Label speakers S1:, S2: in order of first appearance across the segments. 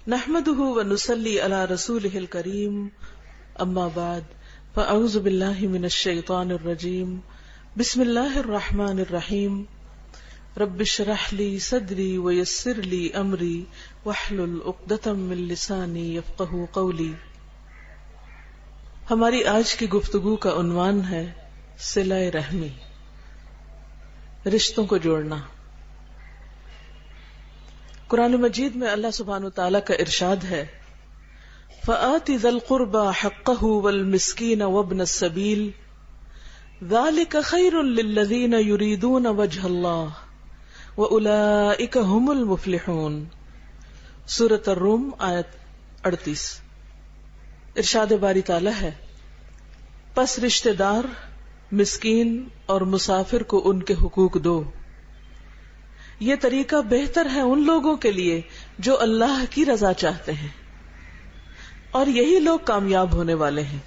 S1: نحمده ونصلي على رسوله الكريم اما بعد فاعوذ بالله من الشيطان الرجيم بسم الله الرحمن الرحيم رب اشرح لي صدري ويسر لي امري واحلل عقدة من لساني يفقهوا قولي. ہماری آج کی گفتگو کا عنوان ہے صلہ رحمی، رشتوں کو جوڑنا. قرآن مجید میں اللہ سبحانہ وتعالی کا ارشاد ہے فآت ذا القربى حقه والمسكين وابن السبيل ذلك خير للذين يريدون وجه الله وأولئك هم المفلحون. سورۃ الروم آیت 38. ارشاد باری تعالی ہے پس رشتہ دار، مسکین اور مسافر کو ان کے حقوق دو. یہ طریقہ بہتر ہے ان لوگوں کے لیے جو اللہ کی رضا چاہتے ہیں، اور یہی لوگ کامیاب ہونے والے ہیں.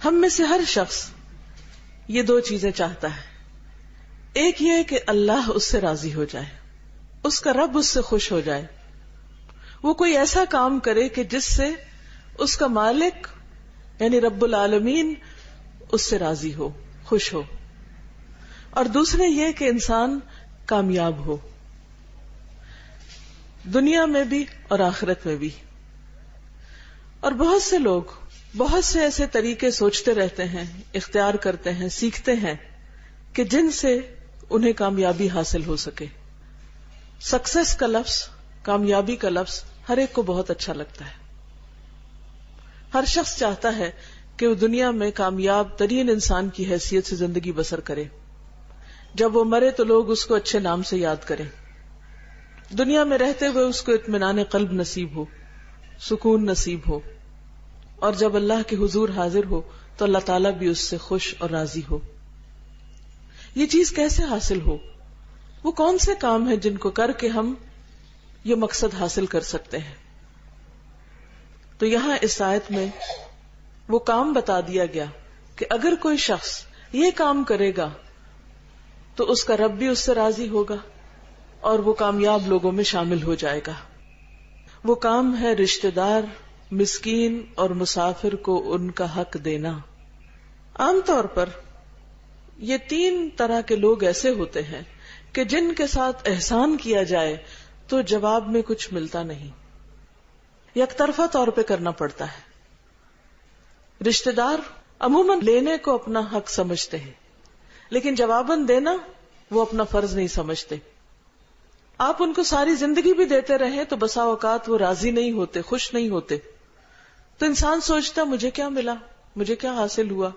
S1: ہم میں سے ہر شخص یہ دو چیزیں چاہتا ہے. ایک یہ کہ اللہ اس سے راضی ہو جائے، اس کا رب اس سے خوش ہو جائے، وہ کوئی ایسا کام کرے کہ جس سے اس کا مالک یعنی رب العالمین اس سے راضی ہو، خوش ہو. اور دوسرے یہ کہ انسان کامیاب ہو، دنیا میں بھی اور آخرت میں بھی. اور بہت سے لوگ بہت سے ایسے طریقے سوچتے رہتے ہیں، اختیار کرتے ہیں، سیکھتے ہیں کہ جن سے انہیں کامیابی حاصل ہو سکے. سکسیس کا لفظ، کامیابی کا لفظ ہر ایک کو بہت اچھا لگتا ہے. ہر شخص چاہتا ہے کہ وہ دنیا میں کامیاب ترین انسان کی حیثیت سے زندگی بسر کرے. جب وہ مرے تو لوگ اس کو اچھے نام سے یاد کریں، دنیا میں رہتے ہوئے اس کو اطمینان قلب نصیب ہو، سکون نصیب ہو، اور جب اللہ کے حضور حاضر ہو تو اللہ تعالیٰ بھی اس سے خوش اور راضی ہو. یہ چیز کیسے حاصل ہو؟ وہ کون سے کام ہیں جن کو کر کے ہم یہ مقصد حاصل کر سکتے ہیں؟ تو یہاں اس آیت میں وہ کام بتا دیا گیا کہ اگر کوئی شخص یہ کام کرے گا تو اس کا رب بھی اس سے راضی ہوگا اور وہ کامیاب لوگوں میں شامل ہو جائے گا. وہ کام ہے رشتہ دار، مسکین اور مسافر کو ان کا حق دینا. عام طور پر یہ تین طرح کے لوگ ایسے ہوتے ہیں کہ جن کے ساتھ احسان کیا جائے تو جواب میں کچھ ملتا نہیں، یک طرفہ طور پہ کرنا پڑتا ہے. رشتہ دار عموماً لینے کو اپنا حق سمجھتے ہیں، لیکن جواباً دینا وہ اپنا فرض نہیں سمجھتے. آپ ان کو ساری زندگی بھی دیتے رہیں تو بسا اوقات وہ راضی نہیں ہوتے، خوش نہیں ہوتے. تو انسان سوچتا مجھے کیا ملا، مجھے کیا حاصل ہوا،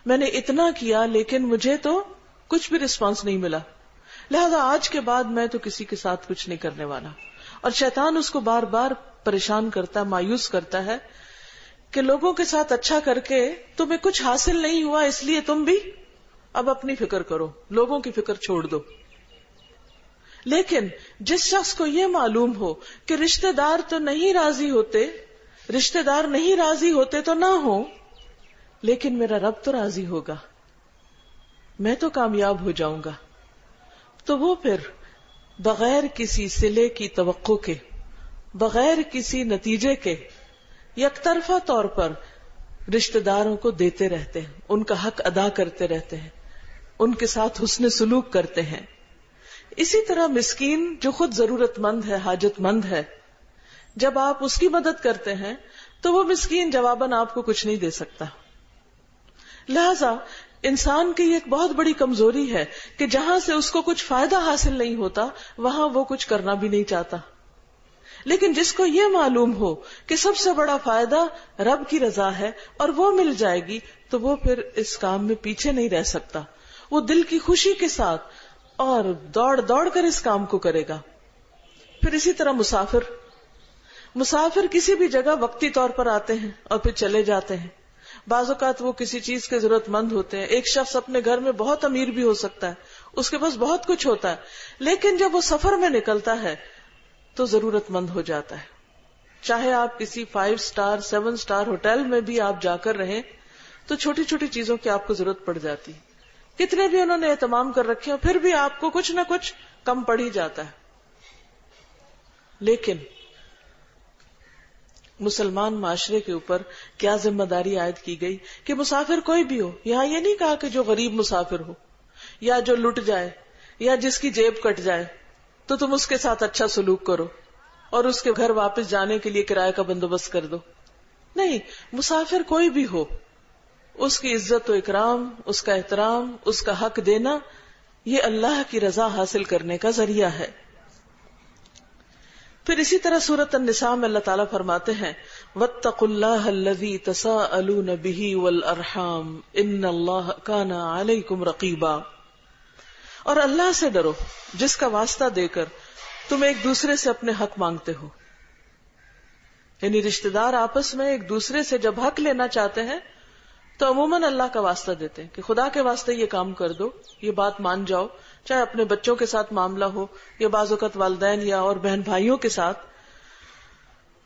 S1: میں نے اتنا کیا لیکن مجھے تو کچھ بھی رسپانس نہیں ملا، لہذا آج کے بعد میں تو کسی کے ساتھ کچھ نہیں کرنے والا. اور شیطان اس کو بار بار پریشان کرتا ہے، مایوس کرتا ہے کہ لوگوں کے ساتھ اچھا کر کے تمہیں کچھ حاصل نہیں ہوا، اس لیے تم بھی اب اپنی فکر کرو، لوگوں کی فکر چھوڑ دو. لیکن جس شخص کو یہ معلوم ہو کہ رشتہ دار تو نہیں راضی ہوتے، رشتہ دار نہیں راضی ہوتے تو نہ ہو، لیکن میرا رب تو راضی ہوگا، میں تو کامیاب ہو جاؤں گا، تو وہ پھر بغیر کسی صلے کی توقع کے، بغیر کسی نتیجے کے یک طرفہ طور پر رشتہ داروں کو دیتے رہتے ہیں، ان کا حق ادا کرتے رہتے ہیں، ان کے ساتھ حسن سلوک کرتے ہیں. اسی طرح مسکین جو خود ضرورت مند ہے، حاجت مند ہے، جب آپ اس کی مدد کرتے ہیں تو وہ مسکین جواباً آپ کو کچھ نہیں دے سکتا. لہذا انسان کی ایک بہت بڑی کمزوری ہے کہ جہاں سے اس کو کچھ فائدہ حاصل نہیں ہوتا وہاں وہ کچھ کرنا بھی نہیں چاہتا. لیکن جس کو یہ معلوم ہو کہ سب سے بڑا فائدہ رب کی رضا ہے اور وہ مل جائے گی تو وہ پھر اس کام میں پیچھے نہیں رہ سکتا، وہ دل کی خوشی کے ساتھ اور دوڑ دوڑ کر اس کام کو کرے گا. پھر اسی طرح مسافر کسی بھی جگہ وقتی طور پر آتے ہیں اور پھر چلے جاتے ہیں. بعض اوقات وہ کسی چیز کے ضرورت مند ہوتے ہیں. ایک شخص اپنے گھر میں بہت امیر بھی ہو سکتا ہے، اس کے پاس بہت کچھ ہوتا ہے، لیکن جب وہ سفر میں نکلتا ہے تو ضرورت مند ہو جاتا ہے. چاہے آپ کسی 5 سٹار 7 سٹار ہوٹل میں بھی آپ جا کر رہیں تو چھوٹی چھوٹی چیزوں کی آپ کو ضرورت پڑ جاتی. کتنے بھی انہوں نے اہتمام کر رکھے ہو پھر بھی آپ کو کچھ نہ کچھ کم پڑ ہی جاتا ہے. لیکن مسلمان معاشرے کے اوپر کیا ذمہ داری عائد کی گئی کہ مسافر کوئی بھی ہو، یہاں یہ نہیں کہا کہ جو غریب مسافر ہو یا جو لٹ جائے یا جس کی جیب کٹ جائے تو تم اس کے ساتھ اچھا سلوک کرو اور اس کے گھر واپس جانے کے لیے کرایہ کا بندوبست کر دو. نہیں، مسافر کوئی بھی ہو، اس کی عزت و اکرام، اس کا احترام، اس کا حق دینا، یہ اللہ کی رضا حاصل کرنے کا ذریعہ ہے. پھر اسی طرح سورۃ النساء میں اللہ تعالیٰ فرماتے ہیں وَاتَّقُوا اللَّهَ الَّذِي تَسَاءَلُونَ بِهِ وَالْأَرْحَامَ إِنَّ اللَّهَ كَانَ عَلَيْكُمْ رَقِيبًا، اور اللہ سے ڈرو جس کا واسطہ دے کر تم ایک دوسرے سے اپنے حق مانگتے ہو. یعنی رشتہ دار آپس میں ایک دوسرے سے جب حق لینا چاہتے ہیں تو عموماً اللہ کا واسطہ دیتے ہیں کہ خدا کے واسطے یہ کام کر دو، یہ بات مان جاؤ، چاہے اپنے بچوں کے ساتھ معاملہ ہو یا بعض اوقات والدین یا اور بہن بھائیوں کے ساتھ.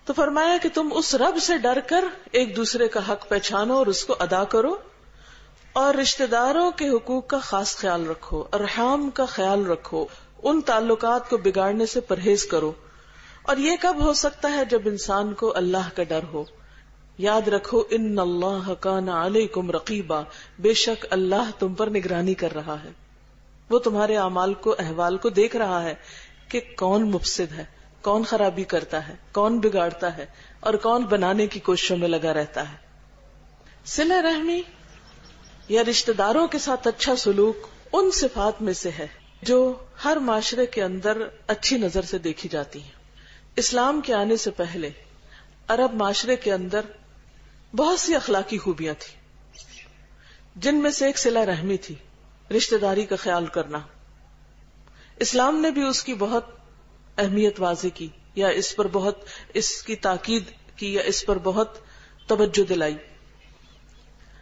S1: تو فرمایا کہ تم اس رب سے ڈر کر ایک دوسرے کا حق پہچانو اور اس کو ادا کرو، اور رشتہ داروں کے حقوق کا خاص خیال رکھو، ارحام کا خیال رکھو، ان تعلقات کو بگاڑنے سے پرہیز کرو. اور یہ کب ہو سکتا ہے؟ جب انسان کو اللہ کا ڈر ہو. یاد رکھو ان اللہ کان علیکم رقیبا، بے شک اللہ تم پر نگرانی کر رہا ہے، وہ تمہارے اعمال کو، احوال کو دیکھ رہا ہے کہ کون مفسد ہے، کون خرابی کرتا ہے، کون بگاڑتا ہے اور کون بنانے کی کوششوں میں لگا رہتا ہے. صلہ رحمی یا رشتہ داروں کے ساتھ اچھا سلوک ان صفات میں سے ہے جو ہر معاشرے کے اندر اچھی نظر سے دیکھی جاتی ہیں. اسلام کے آنے سے پہلے عرب معاشرے کے اندر بہت سی اخلاقی خوبیاں تھیں، جن میں سے ایک صلہ رحمی تھی، رشتہ داری کا خیال کرنا. اسلام نے بھی اس کی بہت اہمیت واضح کی، یا اس پر بہت اس کی تاکید کی، یا اس پر بہت توجہ دلائی.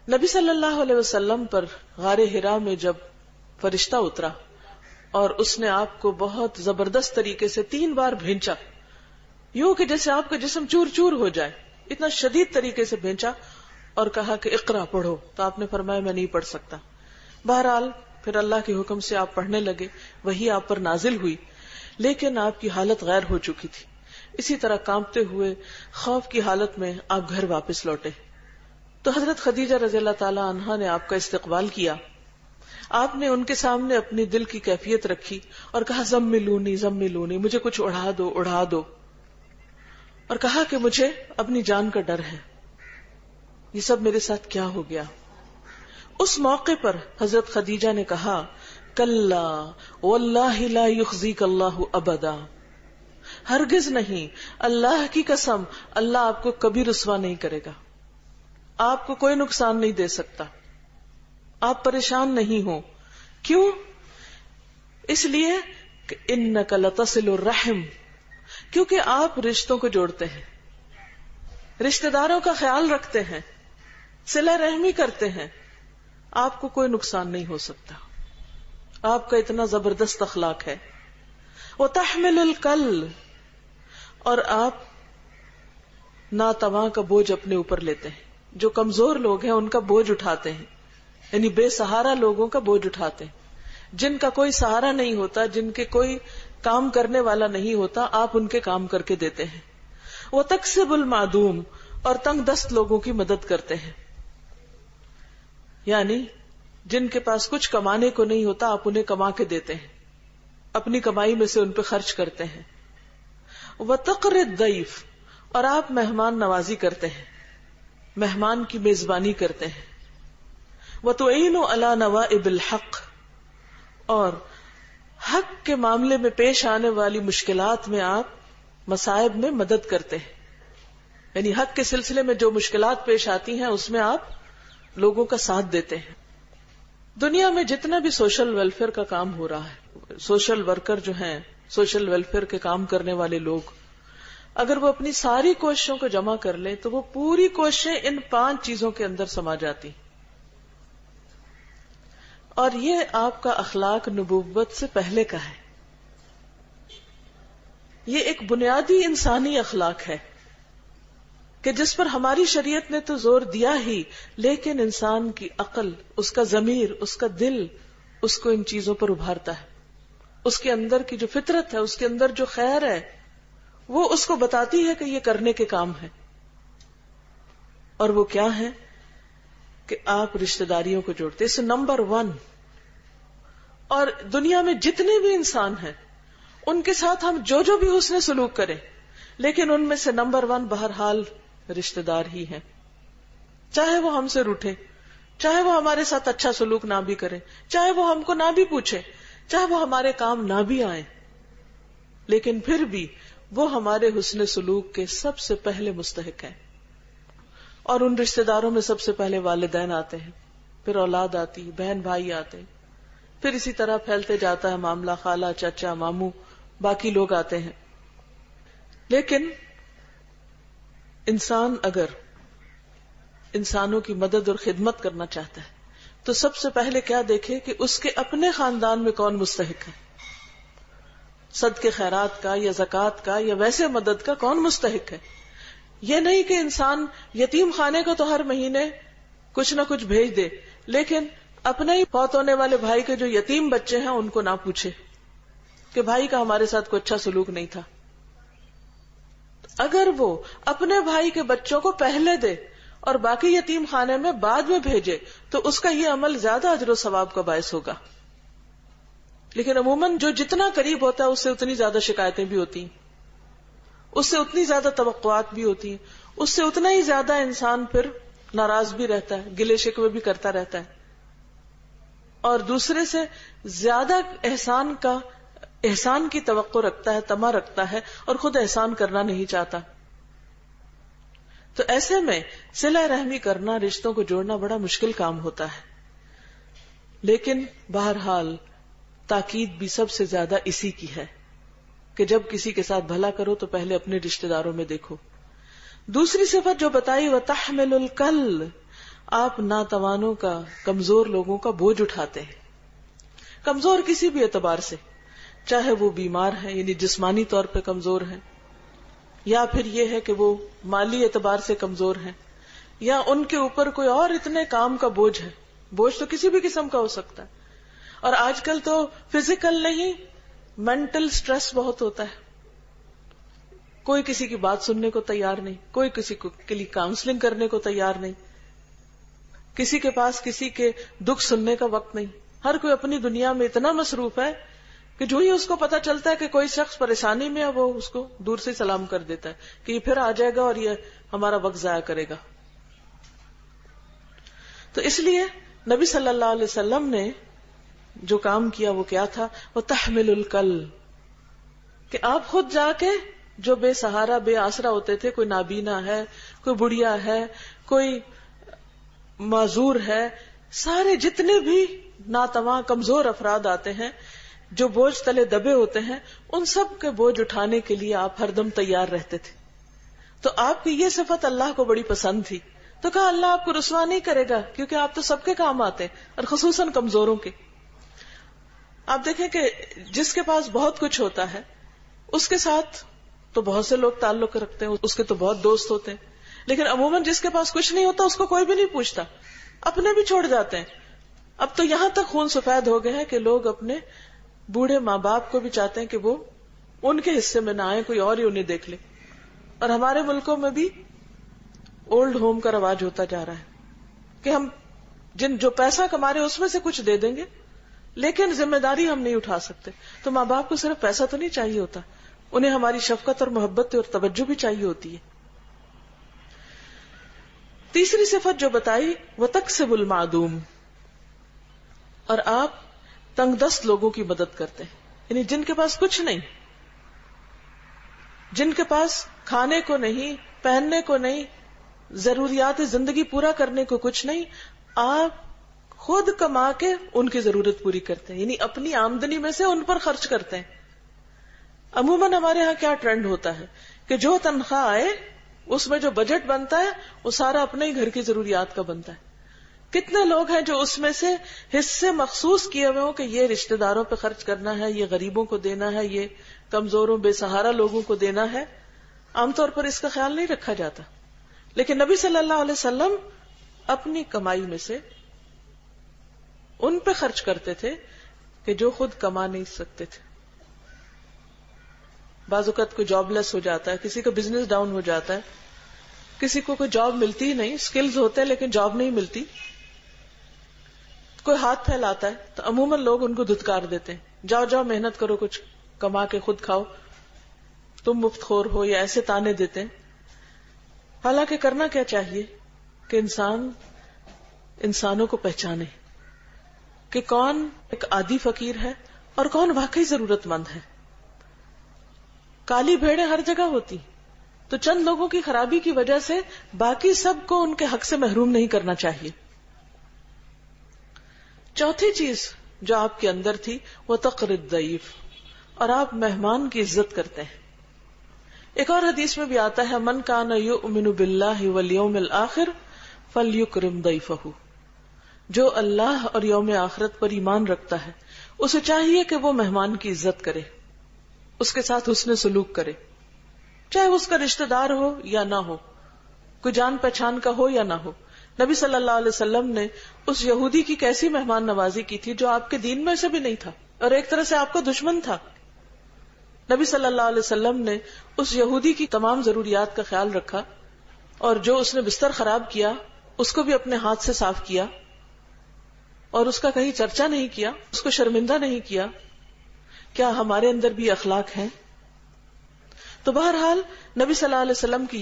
S1: نبی صلی اللہ علیہ وسلم پر غار حرا میں جب فرشتہ اترا اور اس نے آپ کو بہت زبردست طریقے سے 3 بار بھینچا، یوں کہ جیسے آپ کا جسم چور چور ہو جائے، اتنا شدید طریقے سے بھینچا اور کہا کہ اقرا پڑھو، تو آپ نے فرمایا میں نہیں پڑھ سکتا. بہرحال پھر اللہ کے حکم سے آپ پڑھنے لگے، وہی آپ پر نازل ہوئی، لیکن آپ کی حالت غیر ہو چکی تھی. اسی طرح کانپتے ہوئے خوف کی حالت میں آپ گھر واپس لوٹے. تو حضرت خدیجہ رضی اللہ تعالی عنہا نے آپ کا استقبال کیا. آپ نے ان کے سامنے اپنی دل کی کیفیت رکھی اور کہا زملونی زملونی، مجھے کچھ اڑا دو اڑا دو، اور کہا کہ مجھے اپنی جان کا ڈر ہے، یہ سب میرے ساتھ کیا ہو گیا. اس موقع پر حضرت خدیجہ نے کہا کلا واللہ لا یخزیک اللہ ابدا، ہرگز نہیں، اللہ کی قسم، اللہ آپ کو کبھی رسوا نہیں کرے گا، آپ کو کوئی نقصان نہیں دے سکتا، آپ پریشان نہیں ہو. کیوں؟ اس لیے کہ انک لتصل الرحم، کیونکہ آپ رشتوں کو جوڑتے ہیں، رشتہ داروں کا خیال رکھتے ہیں، صلہ رحمی کرتے ہیں، آپ کو کوئی نقصان نہیں ہو سکتا. آپ کا اتنا زبردست اخلاق ہے. وتحمل الکل، اور آپ ناتواں کا بوجھ اپنے اوپر لیتے ہیں، جو کمزور لوگ ہیں ان کا بوجھ اٹھاتے ہیں، یعنی بے سہارا لوگوں کا بوجھ اٹھاتے ہیں، جن کا کوئی سہارا نہیں ہوتا، جن کے کوئی کام کرنے والا نہیں ہوتا، آپ ان کے کام کر کے دیتے ہیں. وتکسب المعدوم، اور تنگ دست لوگوں کی مدد کرتے ہیں، یعنی جن کے پاس کچھ کمانے کو نہیں ہوتا آپ انہیں کما کے دیتے ہیں، اپنی کمائی میں سے ان پہ خرچ کرتے ہیں. وتقر الضیف، اور آپ مہمان نوازی کرتے ہیں، مہمان کی میزبانی کرتے ہیں. وتعین علی نوائب الحق، اور حق کے معاملے میں پیش آنے والی مشکلات میں آپ مصائب میں مدد کرتے ہیں، یعنی حق کے سلسلے میں جو مشکلات پیش آتی ہیں اس میں آپ لوگوں کا ساتھ دیتے ہیں. دنیا میں جتنا بھی سوشل ویلفیئر کا کام ہو رہا ہے، سوشل ورکر جو ہیں، سوشل ویلفیئر کے کام کرنے والے لوگ، اگر وہ اپنی ساری کوششوں کو جمع کر لیں تو وہ پوری کوششیں ان 5 چیزوں کے اندر سما جاتی. اور یہ آپ کا اخلاق نبوت سے پہلے کا ہے، یہ ایک بنیادی انسانی اخلاق ہے کہ جس پر ہماری شریعت نے تو زور دیا ہی، لیکن انسان کی عقل، اس کا ضمیر، اس کا دل اس کو ان چیزوں پر ابھارتا ہے. اس کے اندر کی جو فطرت ہے، اس کے اندر جو خیر ہے، وہ اس کو بتاتی ہے کہ یہ کرنے کے کام ہے. اور وہ کیا ہے کہ آپ رشتہ داریوں کو جوڑتے. اس نمبر 1. اور دنیا میں جتنے بھی انسان ہیں ان کے ساتھ ہم جو بھی حسن سلوک کریں، لیکن ان میں سے نمبر 1 بہرحال رشتہ دار ہی ہیں. چاہے وہ ہم سے روٹھے، چاہے وہ ہمارے ساتھ اچھا سلوک نہ بھی کرے، چاہے وہ ہم کو نہ بھی پوچھے، چاہے وہ ہمارے کام نہ بھی آئیں، لیکن پھر بھی وہ ہمارے حسن سلوک کے سب سے پہلے مستحق ہیں. اور ان رشتہ داروں میں سب سے پہلے والدین آتے ہیں، پھر اولاد آتی، بہن بھائی آتے، پھر اسی طرح پھیلتے جاتا ہے معاملہ، خالہ، چچا، ماموں، باقی لوگ آتے ہیں. لیکن انسان اگر انسانوں کی مدد اور خدمت کرنا چاہتا ہے تو سب سے پہلے کیا دیکھے کہ اس کے اپنے خاندان میں کون مستحق ہے، صدقے خیرات کا یا زکوٰۃ کا یا ویسے مدد کا کون مستحق ہے. یہ نہیں کہ انسان یتیم خانے کو تو ہر مہینے کچھ نہ کچھ بھیج دے، لیکن اپنے ہی فوت ہونے والے بھائی کے جو یتیم بچے ہیں ان کو نہ پوچھے کہ بھائی کا ہمارے ساتھ کوئی اچھا سلوک نہیں تھا. اگر وہ اپنے بھائی کے بچوں کو پہلے دے اور باقی یتیم خانے میں بعد میں بھیجے تو اس کا یہ عمل زیادہ اجر و ثواب کا باعث ہوگا. لیکن عموماً جو جتنا قریب ہوتا ہے اس سے اتنی زیادہ شکایتیں بھی ہوتی ہیں، اس سے اتنی زیادہ توقعات بھی ہوتی ہیں، اس سے اتنا ہی زیادہ انسان پھر ناراض بھی رہتا ہے، گلے شکوے بھی کرتا رہتا ہے، اور دوسرے سے زیادہ احسان کی توقع رکھتا ہے، طمع رکھتا ہے، اور خود احسان کرنا نہیں چاہتا. تو ایسے میں صلہ رحمی کرنا، رشتوں کو جوڑنا بڑا مشکل کام ہوتا ہے. لیکن بہرحال تاکید بھی سب سے زیادہ اسی کی ہے کہ جب کسی کے ساتھ بھلا کرو تو پہلے اپنے رشتہ داروں میں دیکھو. دوسری صفت جو بتائی وَتَحْمِلُ الْكَلِّ، آپ ناتوانوں کا، کمزور لوگوں کا بوجھ اٹھاتے ہیں. کمزور کسی بھی اعتبار سے، چاہے وہ بیمار ہیں یعنی جسمانی طور پہ کمزور ہیں، یا پھر یہ ہے کہ وہ مالی اعتبار سے کمزور ہیں، یا ان کے اوپر کوئی اور اتنے کام کا بوجھ ہے. بوجھ تو کسی بھی قسم کا ہو سکتا ہے، اور آج کل تو فزیکل نہیں، مینٹل سٹریس بہت ہوتا ہے. کوئی کسی کی بات سننے کو تیار نہیں، کوئی کسی کے لیے کاؤنسلنگ کرنے کو تیار نہیں، کسی کے پاس کسی کے دکھ سننے کا وقت نہیں. ہر کوئی اپنی دنیا میں اتنا مصروف ہے کہ جو ہی اس کو پتا چلتا ہے کہ کوئی شخص پریشانی میں ہے وہ اس کو دور سے سلام کر دیتا ہے کہ یہ پھر آ جائے گا اور یہ ہمارا وقت ضائع کرے گا. تو اس لیے نبی صلی اللہ علیہ وسلم نے جو کام کیا وہ کیا تھا، وہ تحمل الکل، کہ آپ خود جا کے جو بے سہارا بے آسرا ہوتے تھے، کوئی نابینا ہے، کوئی بڑھیا ہے، کوئی معذور ہے، سارے جتنے بھی ناتواں کمزور افراد آتے ہیں جو بوجھ تلے دبے ہوتے ہیں، ان سب کے بوجھ اٹھانے کے لیے آپ ہر دم تیار رہتے تھے. تو آپ کی یہ صفت اللہ کو بڑی پسند تھی، تو کہا اللہ آپ کو رسوا نہیں کرے گا کیونکہ آپ تو سب کے کام آتے ہیں، اور خصوصاً کمزوروں کے. آپ دیکھیں کہ جس کے پاس بہت کچھ ہوتا ہے اس کے ساتھ تو بہت سے لوگ تعلق رکھتے ہیں، اس کے تو بہت دوست ہوتے ہیں، لیکن عموماً جس کے پاس کچھ نہیں ہوتا اس کو کوئی بھی نہیں پوچھتا، اپنے بھی چھوڑ جاتے ہیں. اب تو یہاں تک خون سفید ہو گئے ہیں کہ لوگ اپنے بوڑھے ماں باپ کو بھی چاہتے ہیں کہ وہ ان کے حصے میں نہ آئے، کوئی اور ہی انہیں دیکھ لے. اور ہمارے ملکوں میں بھی اولڈ ہوم کا رواج ہوتا جا رہا ہے کہ ہم جو پیسہ کما رہے اس میں سے کچھ دے دیں گے لیکن ذمہ داری ہم نہیں اٹھا سکتے. تو ماں باپ کو صرف پیسہ تو نہیں چاہیے ہوتا، انہیں ہماری شفقت اور محبت اور توجہ بھی چاہیے ہوتی ہے. تیسری صفت جو بتائی وہ تکسب المعدوم، اور آپ تنگ دست لوگوں کی مدد کرتے ہیں، یعنی جن کے پاس کچھ نہیں، جن کے پاس کھانے کو نہیں، پہننے کو نہیں، ضروریات زندگی پورا کرنے کو کچھ نہیں، آپ خود کما کے ان کی ضرورت پوری کرتے ہیں، یعنی اپنی آمدنی میں سے ان پر خرچ کرتے ہیں. عموماً ہمارے ہاں کیا ٹرینڈ ہوتا ہے کہ جو تنخواہ آئے اس میں جو بجٹ بنتا ہے وہ سارا اپنے ہی گھر کی ضروریات کا بنتا ہے. کتنے لوگ ہیں جو اس میں سے حصے مخصوص کیے ہوئے ہوں کہ یہ رشتہ داروں پہ خرچ کرنا ہے، یہ غریبوں کو دینا ہے، یہ کمزوروں بے سہارا لوگوں کو دینا ہے. عام طور پر اس کا خیال نہیں رکھا جاتا، لیکن نبی صلی اللہ علیہ وسلم اپنی کمائی میں سے ان پہ خرچ کرتے تھے کہ جو خود کما نہیں سکتے تھے. بعض اوقات کوئی جاب لیس ہو جاتا ہے، کسی کا بزنس ڈاؤن ہو جاتا ہے، کسی کو کوئی جاب ملتی ہی نہیں، سکلز ہوتے ہیں لیکن جاب نہیں ملتی، کوئی ہاتھ پھیلاتا ہے تو عموماً لوگ ان کو دھتکار دیتے ہیں، جاؤ جاؤ محنت کرو، کچھ کما کے خود کھاؤ، تم مفت خور ہو، یا ایسے تانے دیتے ہیں۔ حالانکہ کرنا کیا چاہیے کہ انسان انسانوں کو پہچانے کہ کون ایک عادی فقیر ہے اور کون واقعی ضرورت مند ہے۔ کالی بھیڑیں ہر جگہ ہوتی، تو چند لوگوں کی خرابی کی وجہ سے باقی سب کو ان کے حق سے محروم نہیں کرنا چاہیے۔ چوتھی چیز جو آپ کے اندر تھی وہ تقر الضیف، اور آپ مہمان کی عزت کرتے ہیں۔ ایک اور حدیث میں بھی آتا ہے من کان یؤمن باللہ والیوم الآخر فلیکرم ضیفہ، جو اللہ اور یوم آخرت پر ایمان رکھتا ہے اسے چاہیے کہ وہ مہمان کی عزت کرے، اس کے ساتھ حسن سلوک کرے، چاہے اس کا رشتہ دار ہو یا نہ ہو، کوئی جان پہچان کا ہو یا نہ ہو۔ نبی صلی اللہ علیہ وسلم نے اس یہودی کی کیسی مہمان نوازی کی تھی جو آپ کے دین میں سے بھی نہیں تھا اور ایک طرح سے آپ کا دشمن تھا۔ نبی صلی اللہ علیہ وسلم نے اس یہودی کی تمام ضروریات کا خیال رکھا، اور جو اس نے بستر خراب کیا اس کو بھی اپنے ہاتھ سے صاف کیا، اور اس کا کہیں چرچا نہیں کیا، اس کو شرمندہ نہیں کیا۔ کیا ہمارے اندر بھی اخلاق ہیں؟ تو بہرحال نبی صلی اللہ علیہ وسلم کی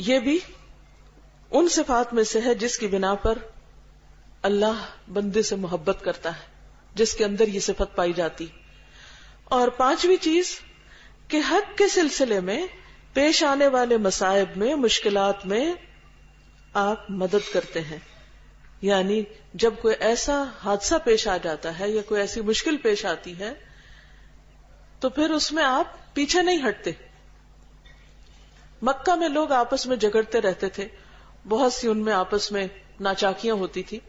S1: یہ بھی ان صفات میں سے ہے جس کی بنا پر اللہ بندے سے محبت کرتا ہے، جس کے اندر یہ صفت پائی جاتی۔ اور پانچویں چیز کہ حق کے سلسلے میں پیش آنے والے مصائب میں، مشکلات میں آپ مدد کرتے ہیں، یعنی جب کوئی ایسا حادثہ پیش آ جاتا ہے یا کوئی ایسی مشکل پیش آتی ہے تو پھر اس میں آپ پیچھے نہیں ہٹتے۔ مکہ میں لوگ آپس میں جھگڑتے رہتے تھے، بہت سی ان میں آپس میں ناچاکیاں ہوتی تھی،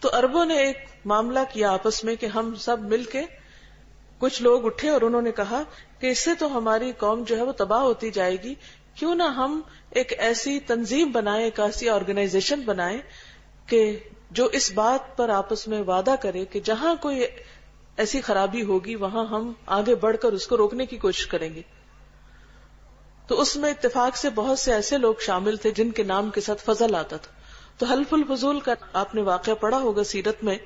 S1: تو عربوں نے ایک معاملہ کیا آپس میں کہ ہم سب مل کے، کچھ لوگ اٹھے اور انہوں نے کہا کہ اس سے تو ہماری قوم جو ہے وہ تباہ ہوتی جائے گی، کیوں نہ ہم ایک ایسی تنظیم بنائیں، ایک ایسی آرگنائزیشن بنائیں کہ جو اس بات پر آپس میں وعدہ کرے کہ جہاں کوئی ایسی خرابی ہوگی وہاں ہم آگے بڑھ کر اس کو روکنے کی کوشش کریں گے۔ تو اس میں اتفاق سے بہت سے ایسے لوگ شامل تھے جن کے نام کے ساتھ فضل آتا تھا۔ تو حلف الفضول کا آپ نے واقعہ پڑھا ہوگا سیرت میں،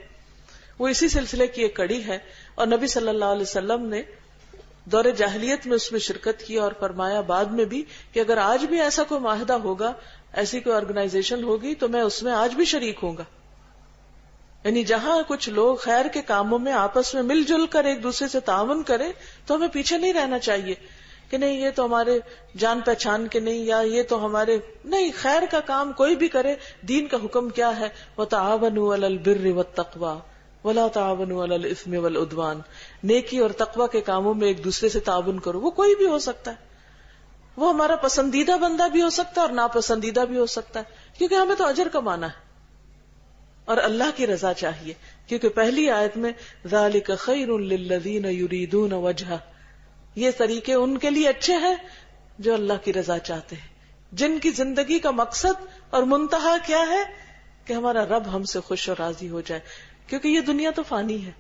S1: وہ اسی سلسلے کی ایک کڑی ہے، اور نبی صلی اللہ علیہ وسلم نے دور جاہلیت میں اس میں شرکت کی اور فرمایا بعد میں بھی کہ اگر آج بھی ایسا کوئی معاہدہ ہوگا، ایسی کوئی آرگنائزیشن ہوگی تو میں اس میں آج بھی شریک ہوں گا۔ یعنی جہاں کچھ لوگ خیر کے کاموں میں آپس میں مل جل کر ایک دوسرے سے تعاون کریں تو ہمیں پیچھے نہیں رہنا چاہیے کہ نہیں یہ تو ہمارے جان پہچان کے نہیں، یا یہ تو ہمارے نہیں، خیر کا کام کوئی بھی کرے۔ دین کا حکم کیا ہے؟ وَتَعَاوَنُوا عَلَى الْبِرِّ وَالتَّقْوَى وَلَا تَعَاوَنُوا عَلَى الْإِثْمِ وَالْعُدْوَانِ، نیکی اور تقوی کے کاموں میں ایک دوسرے سے تعاون کرو۔ وہ کوئی بھی ہو سکتا ہے، وہ ہمارا پسندیدہ بندہ بھی ہو سکتا ہے اور ناپسندیدہ بھی ہو سکتا ہے، کیونکہ ہمیں تو اجر کمانا ہے اور اللہ کی رضا چاہیے، کیونکہ پہلی آیت میں ذَلِكَ خَيْرٌ لِّلَّذِينَ يُرِيدُونَ وَجْهَهُ، یہ طریقے ان کے لیے اچھے ہیں جو اللہ کی رضا چاہتے ہیں، جن کی زندگی کا مقصد اور منتہا کیا ہے کہ ہمارا رب ہم سے خوش اور راضی ہو جائے، کیونکہ یہ دنیا تو فانی ہے،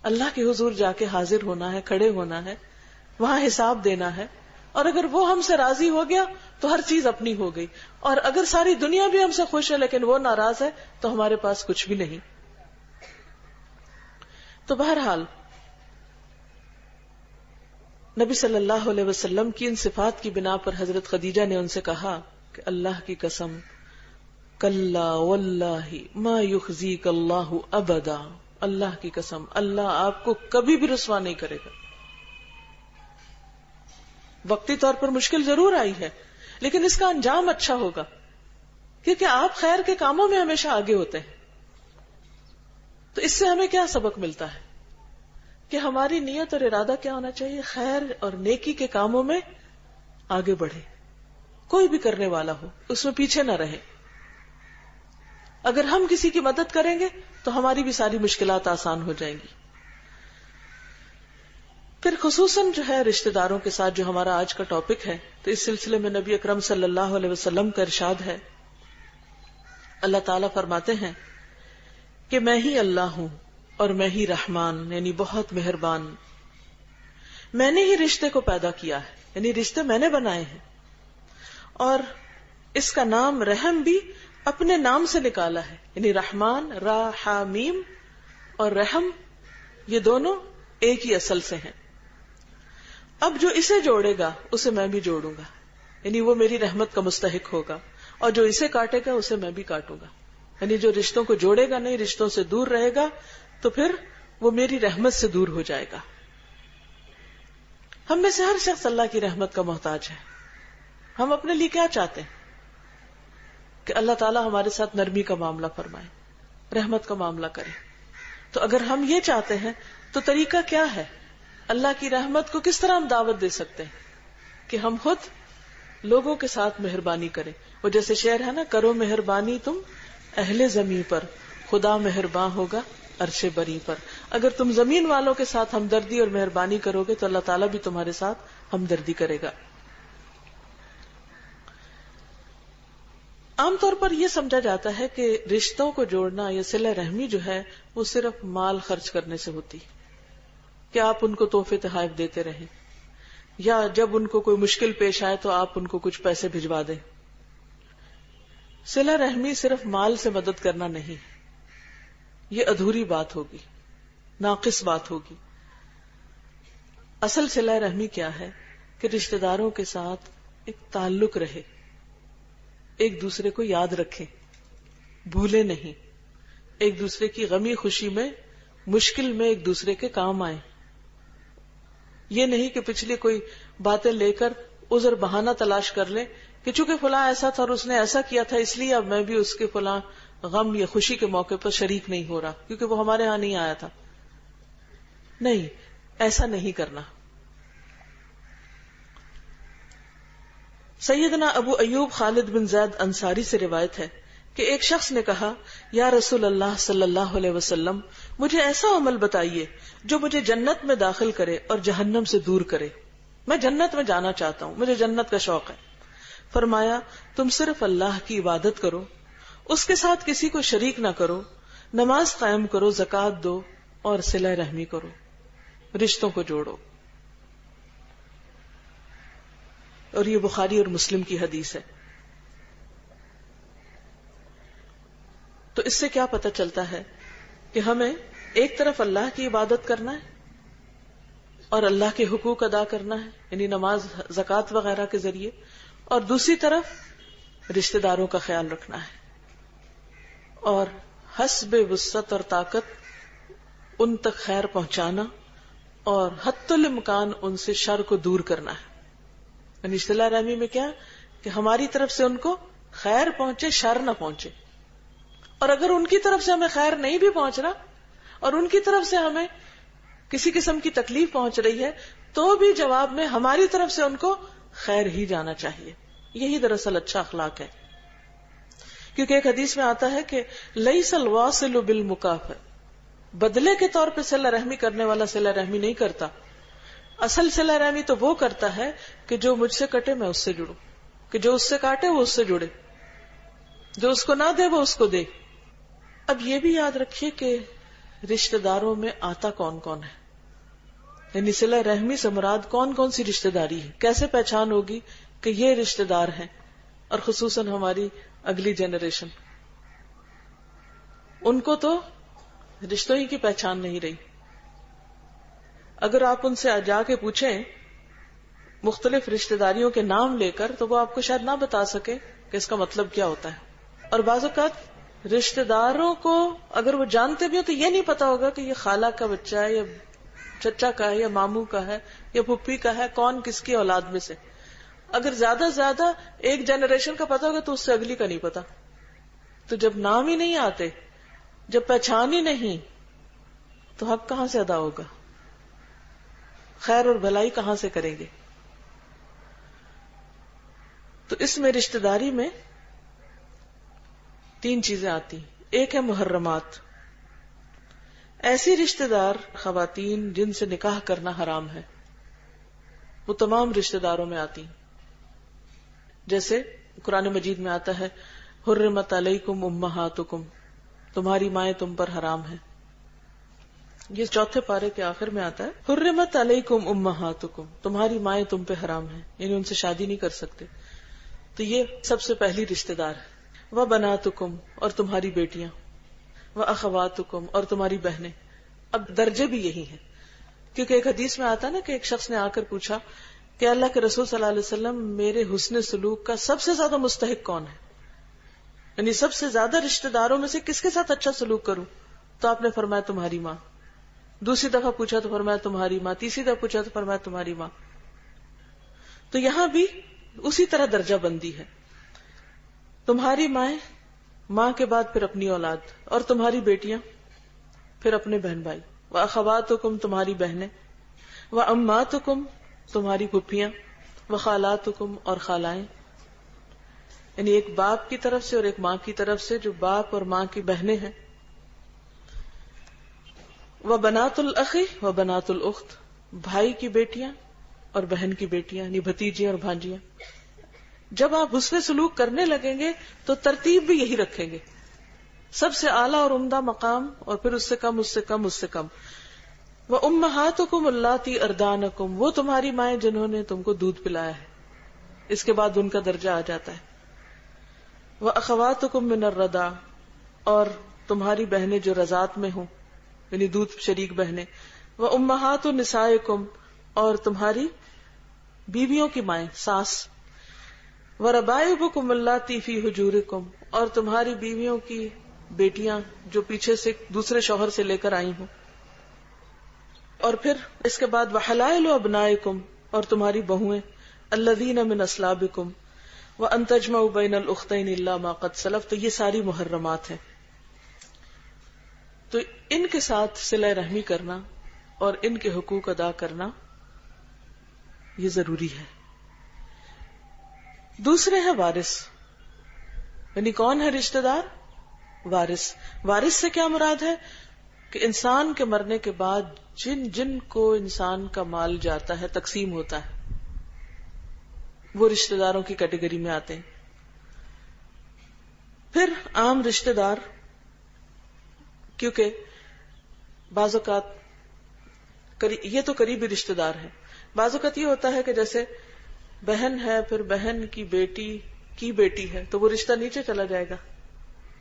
S1: اللہ کے حضور جا کے حاضر ہونا ہے، کھڑے ہونا ہے، وہاں حساب دینا ہے، اور اگر وہ ہم سے راضی ہو گیا تو ہر چیز اپنی ہو گئی، اور اگر ساری دنیا بھی ہم سے خوش ہے لیکن وہ ناراض ہے تو ہمارے پاس کچھ بھی نہیں۔ تو بہرحال نبی صلی اللہ علیہ وسلم کی ان صفات کی بنا پر حضرت خدیجہ نے ان سے کہا کہ اللہ کی قسم، کلا واللہ ما یخزیک اللہ ابدا، اللہ کی قسم اللہ آپ کو کبھی بھی رسوا نہیں کرے گا۔ وقتی طور پر مشکل ضرور آئی ہے لیکن اس کا انجام اچھا ہوگا، کیونکہ آپ خیر کے کاموں میں ہمیشہ آگے ہوتے ہیں۔ تو اس سے ہمیں کیا سبق ملتا ہے کہ ہماری نیت اور ارادہ کیا ہونا چاہیے؟ خیر اور نیکی کے کاموں میں آگے بڑھے، کوئی بھی کرنے والا ہو اس میں پیچھے نہ رہے۔ اگر ہم کسی کی مدد کریں گے تو ہماری بھی ساری مشکلات آسان ہو جائیں گی۔ پھر خصوصاً جو ہے رشتہ داروں کے ساتھ جو ہمارا آج کا ٹاپک ہے، تو اس سلسلے میں نبی اکرم صلی اللہ علیہ وسلم کا ارشاد ہے، اللہ تعالیٰ فرماتے ہیں کہ میں ہی اللہ ہوں اور میں ہی رحمان، یعنی بہت مہربان، میں نے ہی رشتے کو پیدا کیا ہے، یعنی رشتے میں نے بنائے ہیں، اور اس کا نام رحم بھی اپنے نام سے نکالا ہے، یعنی رحمان، را حا میم، اور رحم یہ دونوں ایک ہی اصل سے ہیں۔ اب جو اسے جوڑے گا اسے میں بھی جوڑوں گا، یعنی وہ میری رحمت کا مستحق ہوگا، اور جو اسے کاٹے گا اسے میں بھی کاٹوں گا، یعنی جو رشتوں کو جوڑے گا نہیں، رشتوں سے دور رہے گا تو پھر وہ میری رحمت سے دور ہو جائے گا۔ ہم میں سے ہر شخص اللہ کی رحمت کا محتاج ہے۔ ہم اپنے لیے کیا چاہتے ہیں؟ کہ اللہ تعالیٰ ہمارے ساتھ نرمی کا معاملہ فرمائے، رحمت کا معاملہ کرے۔ تو اگر ہم یہ چاہتے ہیں تو طریقہ کیا ہے؟ اللہ کی رحمت کو کس طرح ہم دعوت دے سکتے ہیں؟ کہ ہم خود لوگوں کے ساتھ مہربانی کریں۔ وہ جیسے شعر ہے نا، کرو مہربانی تم اہل زمین پر، خدا مہرباں ہوگا عرش بری پر۔ اگر تم زمین والوں کے ساتھ ہمدردی اور مہربانی کرو گے تو اللہ تعالیٰ بھی تمہارے ساتھ ہمدردی کرے گا۔ عام طور پر یہ سمجھا جاتا ہے کہ رشتوں کو جوڑنا یا صلہ رحمی جو ہے وہ صرف مال خرچ کرنے سے ہوتی، کہ آپ ان کو تحفے تحائف دیتے رہیں، یا جب ان کو کوئی مشکل پیش آئے تو آپ ان کو کچھ پیسے بھجوا دیں۔ صلہ رحمی صرف مال سے مدد کرنا نہیں، یہ ادھوری بات ہوگی، ناقص بات ہوگی۔ اصل صلہ رحمی کیا ہے؟ کہ رشتہ داروں کے ساتھ ایک تعلق رہے، ایک دوسرے کو یاد رکھیں، بھولے نہیں، ایک دوسرے کی غمی خوشی میں، مشکل میں ایک دوسرے کے کام آئیں۔ یہ نہیں کہ پچھلی کوئی باتیں لے کر عذر بہانہ تلاش کر لیں کہ چونکہ فلاں ایسا تھا اور اس نے ایسا کیا تھا اس لیے اب میں بھی اس کے فلاں غم یا خوشی کے موقع پر شریک نہیں ہو رہا کیونکہ وہ ہمارے ہاں نہیں آیا تھا۔ نہیں، ایسا نہیں کرنا۔ سیدنا ابو ایوب خالد بن زید انصاری سے روایت ہے کہ ایک شخص نے کہا، یا رسول اللہ صلی اللہ علیہ وسلم، مجھے ایسا عمل بتائیے جو مجھے جنت میں داخل کرے اور جہنم سے دور کرے۔ میں جنت میں جانا چاہتا ہوں، مجھے جنت کا شوق ہے۔ فرمایا، تم صرف اللہ کی عبادت کرو، اس کے ساتھ کسی کو شریک نہ کرو، نماز قائم کرو، زکوٰۃ دو اور صلہ رحمی کرو، رشتوں کو جوڑو۔ اور یہ بخاری اور مسلم کی حدیث ہے۔ تو اس سے کیا پتہ چلتا ہے کہ ہمیں ایک طرف اللہ کی عبادت کرنا ہے اور اللہ کے حقوق ادا کرنا ہے، یعنی نماز، زکوٰۃ وغیرہ کے ذریعے، اور دوسری طرف رشتہ داروں کا خیال رکھنا ہے اور حسب وسعت اور طاقت ان تک خیر پہنچانا اور حتی الامکان ان سے شر کو دور کرنا ہے۔ یعنی صلہ رحمی میں کیا کہ ہماری طرف سے ان کو خیر پہنچے، شر نہ پہنچے، اور اگر ان کی طرف سے ہمیں خیر نہیں بھی پہنچ رہا اور ان کی طرف سے ہمیں کسی قسم کی تکلیف پہنچ رہی ہے تو بھی جواب میں ہماری طرف سے ان کو خیر ہی جانا چاہیے۔ یہی دراصل اچھا اخلاق ہے، کیونکہ ایک حدیث میں آتا ہے کہ لیس الواصل بالمکافئ، بدلے کے طور پہ صلہ رحمی کرنے والا صلہ رحمی نہیں کرتا، اصل صلہ رحمی تو وہ کرتا ہے کہ جو مجھ سے کٹے میں اس سے جڑوں، کہ جو اس سے کاٹے وہ اس سے جڑے، جو اس کو نہ دے وہ اس کو دے۔ اب یہ بھی یاد رکھیے کہ رشتہ داروں میں آتا کون کون ہے، یعنی صلہ رحمی سے مراد کون کون سی رشتہ داری ہے، کیسے پہچان ہوگی کہ یہ رشتہ دار ہیں، اور خصوصاً ہماری اگلی جنریشن، ان کو تو رشتوں ہی کی پہچان نہیں رہی۔ اگر آپ ان سے جا کے پوچھیں مختلف رشتہ داریوں کے نام لے کر تو وہ آپ کو شاید نہ بتا سکے کہ اس کا مطلب کیا ہوتا ہے، اور بعض اوقات رشتہ داروں کو اگر وہ جانتے بھی ہو تو یہ نہیں پتا ہوگا کہ یہ خالہ کا بچہ ہے یا چچا کا ہے یا ماموں کا ہے یا پھپھی کا ہے، کون کس کی اولاد میں سے۔ اگر زیادہ سے زیادہ ایک جنریشن کا پتا ہوگا تو اس سے اگلی کا نہیں پتا۔ تو جب نام ہی نہیں آتے، جب پہچان ہی نہیں، تو حق کہاں سے ادا ہوگا، خیر اور بھلائی کہاں سے کریں گے؟ تو اس میں رشتہ داری میں 3 چیزیں آتی ہیں۔ ایک ہے محرمات، ایسی رشتہ دار خواتین جن سے نکاح کرنا حرام ہے، وہ تمام رشتہ داروں میں آتی ہیں۔ جیسے قرآن مجید میں آتا ہے، حرمت علیکم امہاتکم، تمہاری مائیں تم پر حرام ہیں۔ یہ چوتھے پارے کے آخر میں آتا ہے، حرمت علیکم امہاتکم، تمہاری مائیں تم پہ حرام ہیں، یعنی ان سے شادی نہیں کر سکتے. تو یہ سب سے پہلی رشتہ دار ہے. وبناتکم، اور تمہاری بیٹیاں، واخواتکم، اور تمہاری بہنیں. اب درجے بھی یہی ہیں، کیونکہ ایک حدیث میں آتا نا کہ ایک شخص نے آ کر پوچھا کہ اللہ کے رسول صلی اللہ علیہ وسلم، میرے حسن سلوک کا سب سے زیادہ مستحق کون ہے؟ یعنی سب سے زیادہ رشتہ داروں میں سے کس کے ساتھ اچھا سلوک کروں؟ تو آپ نے فرمایا تمہاری ماں. دوسری دفعہ پوچھا تو فرمایا تمہاری ماں. تیسری دفعہ پوچھا تو فرمایا تمہاری ماں. تو یہاں بھی اسی طرح درجہ بندی ہے. تمہاری مائیں، ماں کے بعد پھر اپنی اولاد، اور تمہاری بیٹیاں، پھر اپنے بہن بھائی. وَأَخَوَاتُكُمْ، تمہاری بہنیں، وَأَمَّاتُكُمْ، تمہاری پھپھیاں، وَخَالَاتُكُمْ، اور خالائیں. یعنی ایک باپ کی طرف سے اور ایک ماں کی طرف سے جو باپ اور ماں کی بہنیں ہیں. وَبَنَاتُ الْأَخِ وَبَنَاتُ الْأُخْتِ، بھائی کی بیٹیاں اور بہن کی بیٹیاں، یعنی بھتیجیاں اور بھانجیاں. جب آپ حسن سلوک کرنے لگیں گے تو ترتیب بھی یہی رکھیں گے، سب سے اعلیٰ اور عمدہ مقام، اور پھر اس سے کم، اس سے کم، اس سے کم. وَأُمَّهَاتُكُمُ اللَّاتِي أَرْضَعْنَكُمْ، وہ تمہاری مائیں جنہوں نے تم کو دودھ پلایا ہے. اس کے بعد ان کا درجہ آ جاتا ہے. وَأَخَوَاتُكُمْ مِنَ الرَّضَاعِ، اور تمہاری بہنیں جو رضاعت میں ہوں، یعنی دودھ شریک بہنیں. وَأُمَّهَاتُ نِسَائِكُمْ، اور تمہاری بیویوں کی مائیں، ساس. وَرَبَائِبُكُمُ اللَّاتِي فِي حُجُورِكُمْ، اور تمہاری بیویوں کی بیٹیاں جو پیچھے سے دوسرے شوہر سے لے کر آئی ہوں. اور پھر اس کے بعد وَحَلَائِلُ أَبْنَائِكُمْ، اور تمہاری بہویں، الَّذِينَ مِنْ أَصْلَابِكُمْ وَأَن تَجْمَعُوا بَيْنَ الْأُخْتَيْنِ إِلَّا مَا قَدْ سَلَفَ. تو یہ ساری محرمات ہیں. تو ان کے ساتھ صلہ رحمی کرنا اور ان کے حقوق ادا کرنا یہ ضروری ہے. دوسرے ہیں وارث. یعنی کون ہے رشتہ دار؟ وارث. وارث سے کیا مراد ہے؟ کہ انسان کے مرنے کے بعد جن جن کو انسان کا مال جاتا ہے، تقسیم ہوتا ہے، وہ رشتہ داروں کی کیٹیگری میں آتے ہیں. پھر عام رشتہ دار، کیونکہ بعض اوقات یہ تو قریبی رشتہ دار ہے. بعض اوقات یہ ہوتا ہے کہ جیسے بہن ہے، پھر بہن کی بیٹی ہے، تو وہ رشتہ نیچے چلا جائے گا،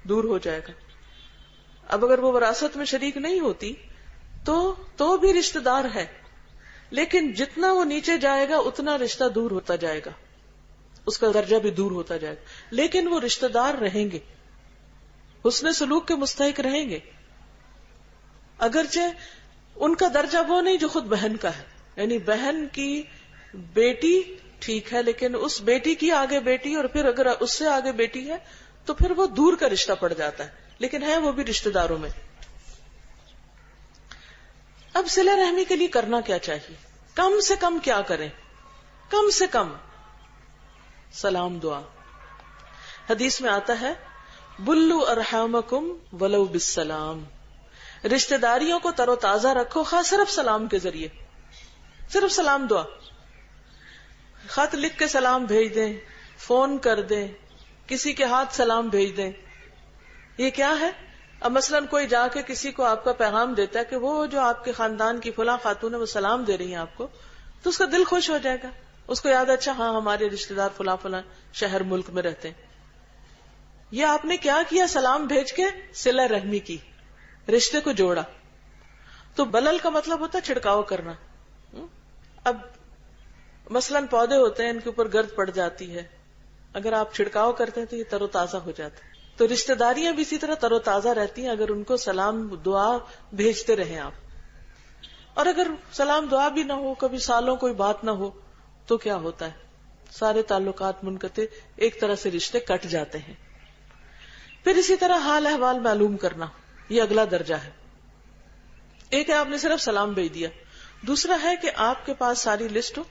S1: دور ہو جائے گا. اب اگر وہ وراثت میں شریک نہیں ہوتی تو بھی رشتہ دار ہے، لیکن جتنا وہ نیچے جائے گا اتنا رشتہ دور ہوتا جائے گا، اس کا درجہ بھی دور ہوتا جائے گا. لیکن وہ رشتہ دار رہیں گے، حسن سلوک کے مستحق رہیں گے، اگرچہ ان کا درجہ وہ نہیں جو خود بہن کا ہے. یعنی بہن کی بیٹی ٹھیک ہے، لیکن اس بیٹی کی آگے بیٹی، اور پھر اگر اس سے آگے بیٹی ہے تو پھر وہ دور کا رشتہ پڑ جاتا ہے، لیکن ہے وہ بھی رشتہ داروں میں. اب صلہ رحمی کے لیے کرنا کیا چاہیے؟ کم سے کم کیا کریں؟ کم سے کم سلام دعا. حدیث میں آتا ہے بلو ارحامکم ولو بالسلام، رشتہ داریوں کو تر و تازہ رکھو، خاص صرف سلام کے ذریعے، صرف سلام دعا. خط لکھ کے سلام بھیج دیں، فون کر دیں، کسی کے ہاتھ سلام بھیج دیں. یہ کیا ہے؟ اب مثلاً کوئی جا کے کسی کو آپ کا پیغام دیتا ہے کہ وہ جو آپ کے خاندان کی فلاں خاتون ہے وہ سلام دے رہی ہیں آپ کو، تو اس کا دل خوش ہو جائے گا، اس کو یاد ہے اچھا ہاں ہمارے رشتہ دار فلاں فلاں شہر ملک میں رہتے ہیں. یہ آپ نے کیا کیا؟ سلام بھیج کے صلہ رحمی کی، رشتے کو جوڑا. تو بلل کا مطلب ہوتا ہے چھڑکاؤ کرنا. اب مثلاً پودے ہوتے ہیں، ان کے اوپر گرد پڑ جاتی ہے، اگر آپ چھڑکاؤ کرتے ہیں تو یہ تر و تازہ ہو جاتا ہے. تو رشتہ داریاں بھی اسی طرح تر و تازہ رہتی ہیں اگر ان کو سلام دعا بھیجتے رہیں آپ. اور اگر سلام دعا بھی نہ ہو، کبھی سالوں کوئی بات نہ ہو، تو کیا ہوتا ہے؟ سارے تعلقات منقطع، ایک طرح سے رشتے کٹ جاتے ہیں. پھر اسی طرح حال احوال معلوم کرنا، یہ اگلا درجہ ہے. ایک ہے آپ نے صرف سلام بھیج دیا، دوسرا ہے کہ آپ کے پاس ساری لسٹ ہو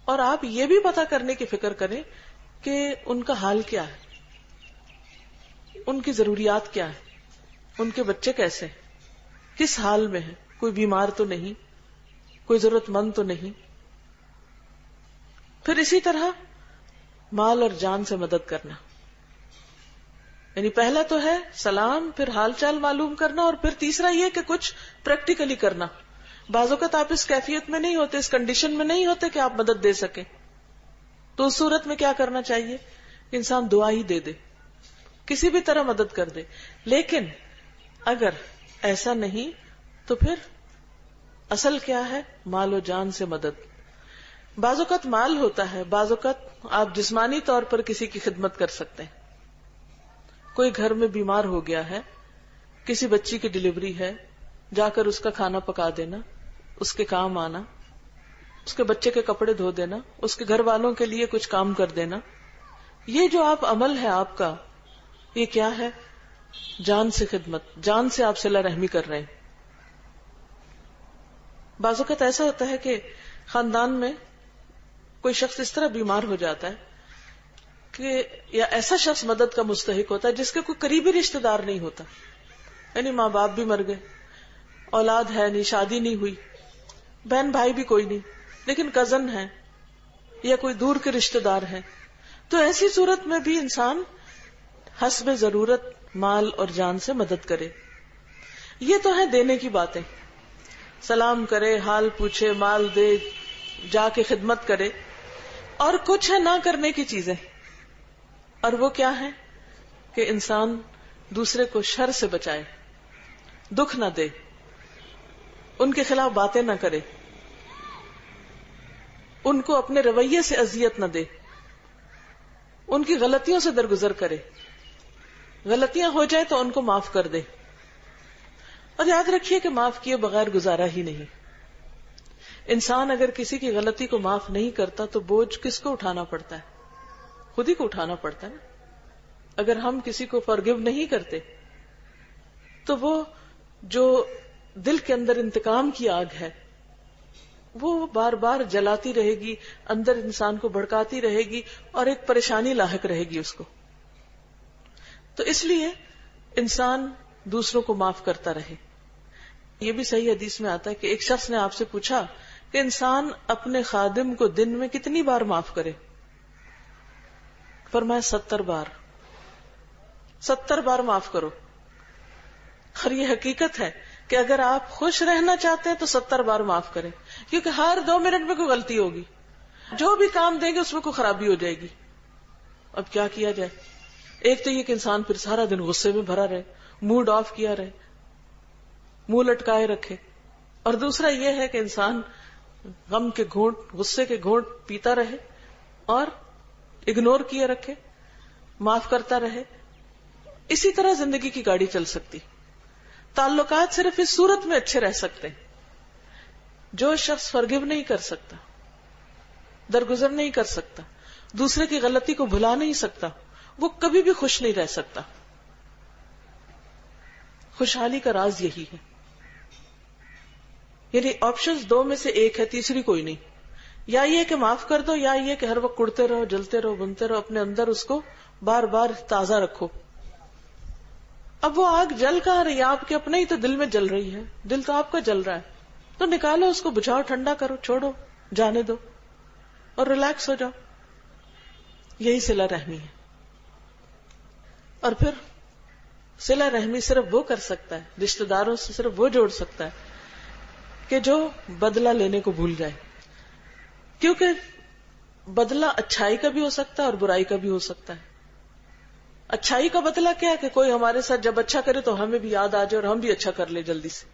S1: اور آپ یہ بھی پتہ کرنے کی فکر کریں کہ ان کا حال کیا ہے، ان کی ضروریات کیا ہے، ان کے بچے کیسے ہیں، کس حال میں ہیں، کوئی بیمار تو نہیں، کوئی ضرورت مند تو نہیں. پھر اسی طرح مال اور جان سے مدد کرنا. یعنی پہلا تو ہے سلام، پھر حال چال معلوم کرنا، اور پھر تیسرا یہ کہ کچھ پریکٹیکلی کرنا. بعض اوقات آپ اس کیفیت میں نہیں ہوتے، اس کنڈیشن میں نہیں ہوتے کہ آپ مدد دے سکیں، تو اس صورت میں کیا کرنا چاہیے؟ انسان دعا ہی دے دے، کسی بھی طرح مدد کر دے. لیکن اگر ایسا نہیں تو پھر اصل کیا ہے؟ مال و جان سے مدد. بعض اوقات مال ہوتا ہے، بعض اوقات آپ جسمانی طور پر کسی کی خدمت کر سکتے ہیں. کوئی گھر میں بیمار ہو گیا ہے، کسی بچی کی ڈلیوری ہے، جا کر اس کا کھانا پکا دینا، اس کے کام آنا، اس کے بچے کے کپڑے دھو دینا، اس کے گھر والوں کے لیے کچھ کام کر دینا. یہ جو آپ عمل ہے آپ کا، یہ کیا ہے؟ جان سے خدمت، جان سے آپ صلہ رحمی کر رہے ہیں. بعض اوقات ایسا ہوتا ہے کہ خاندان میں کوئی شخص اس طرح بیمار ہو جاتا ہے کہ یا ایسا شخص مدد کا مستحق ہوتا ہے جس کے کوئی قریبی رشتہ دار نہیں ہوتا، یعنی ماں باپ بھی مر گئے، اولاد ہے نہیں، شادی نہیں ہوئی، بہن بھائی بھی کوئی نہیں، لیکن کزن ہے یا کوئی دور کے رشتہ دار ہے. تو ایسی صورت میں بھی انسان حسب ضرورت مال اور جان سے مدد کرے. یہ تو ہے دینے کی باتیں، سلام کرے، حال پوچھے، مال دے، جا کے خدمت کرے. اور کچھ ہے نہ کرنے کی چیزیں، اور وہ کیا ہے کہ انسان دوسرے کو شر سے بچائے، دکھ نہ دے، ان کے خلاف باتیں نہ کرے، ان کو اپنے رویے سے اذیت نہ دے، ان کی غلطیوں سے درگزر کرے، غلطیاں ہو جائے تو ان کو معاف کر دے. اور یاد رکھیے کہ معاف کیے بغیر گزارا ہی نہیں. انسان اگر کسی کی غلطی کو معاف نہیں کرتا تو بوجھ کس کو اٹھانا پڑتا ہے؟ خود ہی کو اٹھانا پڑتا ہے. اگر ہم کسی کو فارگیو نہیں کرتے تو وہ جو دل کے اندر انتقام کی آگ ہے وہ بار بار جلاتی رہے گی، اندر انسان کو بھڑکاتی رہے گی اور ایک پریشانی لاحق رہے گی اس کو. تو اس لیے انسان دوسروں کو معاف کرتا رہے. یہ بھی صحیح حدیث میں آتا ہے کہ ایک شخص نے آپ سے پوچھا کہ انسان اپنے خادم کو دن میں کتنی بار معاف کرے؟ فرمایا 70 بار. 70 بار معاف کرو. اور یہ حقیقت ہے کہ اگر آپ خوش رہنا چاہتے ہیں تو 70 بار معاف کریں، کیونکہ ہر 2 منٹ میں کوئی غلطی ہوگی، جو بھی کام دیں گے اس میں کوئی خرابی ہو جائے گی. اب کیا کیا جائے؟ ایک تو یہ کہ انسان پھر سارا دن غصے میں بھرا رہے، موڈ آف کیا رہے، منہ لٹکائے رکھے. اور دوسرا یہ ہے کہ انسان غم کے گھونٹ، غصے کے گھونٹ پیتا رہے اور اگنور کیے رکھے، معاف کرتا رہے. اسی طرح زندگی کی گاڑی چل سکتی. تعلقات صرف اس صورت میں اچھے رہ سکتے ہیں جو شخص فرگیو نہیں کر سکتا، درگزر نہیں کر سکتا، دوسرے کی غلطی کو بھلا نہیں سکتا، وہ کبھی بھی خوش نہیں رہ سکتا. خوشحالی کا راز یہی ہے. یعنی آپشنز 2 میں سے ایک ہے، تیسری کوئی نہیں. یا یہ کہ معاف کر دو، یا یہ کہ ہر وقت کڑتے رہو، جلتے رہو، بنتے رہو، اپنے اندر اس کو بار بار تازہ رکھو. اب وہ آگ جل کہاں رہی ہے؟ آپ کے اپنے ہی تو دل میں جل رہی ہے، دل تو آپ کا جل رہا ہے. تو نکالو اس کو، بجھاؤ، ٹھنڈا کرو، چھوڑو، جانے دو اور ریلیکس ہو جاؤ. یہی صلہ رحمی ہے. اور پھر صلہ رحمی صرف وہ کر سکتا ہے، رشتہ داروں سے صرف وہ جوڑ سکتا ہے کہ جو بدلہ لینے کو بھول جائے. کیونکہ بدلہ اچھائی کا بھی ہو سکتا ہے اور برائی کا بھی ہو سکتا ہے. اچھائی کا بدلہ کیا ہے کہ کوئی ہمارے ساتھ جب اچھا کرے تو ہمیں بھی یاد آ جائے اور ہم بھی اچھا کر لیں جلدی سے.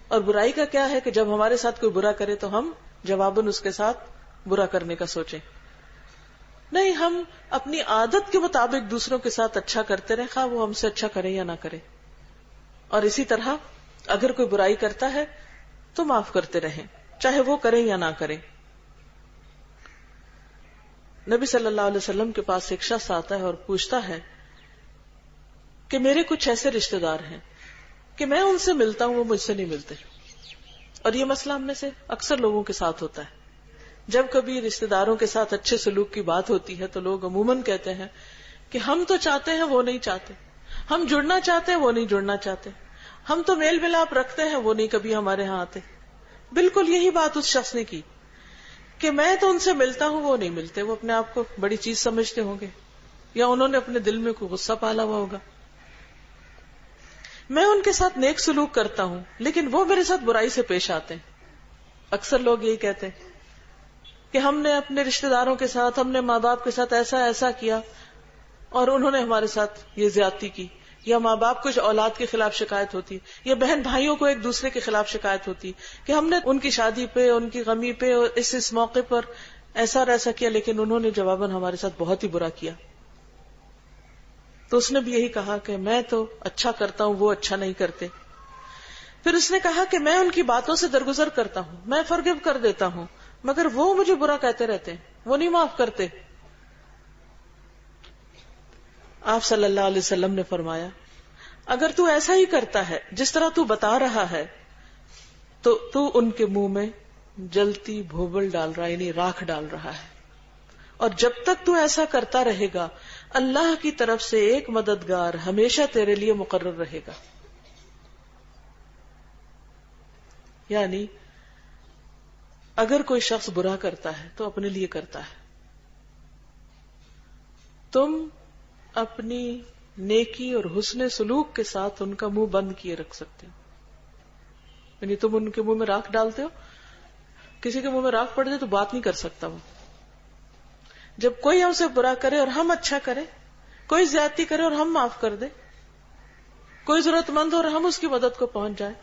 S1: اور برائی کا کیا ہے کہ جب ہمارے ساتھ کوئی برا کرے تو ہم جواباً اس کے ساتھ برا کرنے کا سوچیں. نہیں، ہم اپنی عادت کے مطابق دوسروں کے ساتھ اچھا کرتے رہیں، خواہ وہ ہم سے اچھا کرے یا نہ کرے. اور اسی طرح اگر کوئی برائی کرتا ہے تو معاف کرتے رہیں، چاہے وہ کریں یا نہ کریں. نبی صلی اللہ علیہ وسلم کے پاس ایک شخص آتا ہے اور پوچھتا ہے کہ میرے کچھ ایسے رشتہ دار ہیں کہ میں ان سے ملتا ہوں، وہ مجھ سے نہیں ملتے. اور یہ مسئلہ ہم میں سے اکثر لوگوں کے ساتھ ہوتا ہے. جب کبھی رشتہ داروں کے ساتھ اچھے سلوک کی بات ہوتی ہے تو لوگ عموماً کہتے ہیں کہ ہم تو چاہتے ہیں، وہ نہیں چاہتے، ہم جڑنا چاہتے ہیں، وہ نہیں جڑنا چاہتے، ہم تو میل ملاپ رکھتے ہیں، وہ نہیں کبھی ہمارے ہاں آتے. بالکل یہی بات اس شخص نے کی کہ میں تو ان سے ملتا ہوں، وہ نہیں ملتے. وہ اپنے آپ کو بڑی چیز سمجھتے ہوں گے. یا انہوں نے اپنے دل میں کوئی غصہ پالا ہوا ہوگا. میں ان کے ساتھ نیک سلوک کرتا ہوں لیکن وہ میرے ساتھ برائی سے پیش آتے ہیں. اکثر لوگ یہی کہتے ہیں کہ ہم نے اپنے رشتہ داروں کے ساتھ، ہم نے ماں باپ کے ساتھ ایسا ایسا کیا اور انہوں نے ہمارے ساتھ یہ زیادتی کی، یا ماں باپ کو اولاد کے خلاف شکایت ہوتی، یا بہن بھائیوں کو ایک دوسرے کے خلاف شکایت ہوتی کہ ہم نے ان کی شادی پہ، ان کی غمی پہ، اس موقع پر ایسا اور ایسا کیا، لیکن انہوں نے جواباً ہمارے ساتھ بہت ہی برا کیا. تو اس نے بھی یہی کہا کہ میں تو اچھا کرتا ہوں، وہ اچھا نہیں کرتے. پھر اس نے کہا کہ میں ان کی باتوں سے درگزر کرتا ہوں، میں فرگیو کر دیتا ہوں، مگر وہ مجھے برا کہتے رہتے ہیں، وہ نہیں معاف کرتے. آپ صلی اللہ علیہ وسلم نے فرمایا اگر تو ایسا ہی کرتا ہے جس طرح تو بتا رہا ہے تو تو ان کے منہ میں جلتی بھوبل ڈال رہا ہے، یعنی راکھ ڈال رہا ہے، اور جب تک تو ایسا کرتا رہے گا اللہ کی طرف سے ایک مددگار ہمیشہ تیرے لیے مقرر رہے گا. یعنی اگر کوئی شخص برا کرتا ہے تو اپنے لیے کرتا ہے، تم اپنی نیکی اور حسن سلوک کے ساتھ ان کا منہ بند کیے رکھ سکتے ہو. یعنی تم ان کے منہ میں راکھ ڈالتے ہو، کسی کے منہ میں راکھ پڑ جائے تو بات نہیں کر سکتا وہ. جب کوئی ہم سے برا کرے اور ہم اچھا کریں، کوئی زیادتی کرے اور ہم معاف کر دیں، کوئی ضرورت مند ہو اور ہم اس کی مدد کو پہنچ جائیں،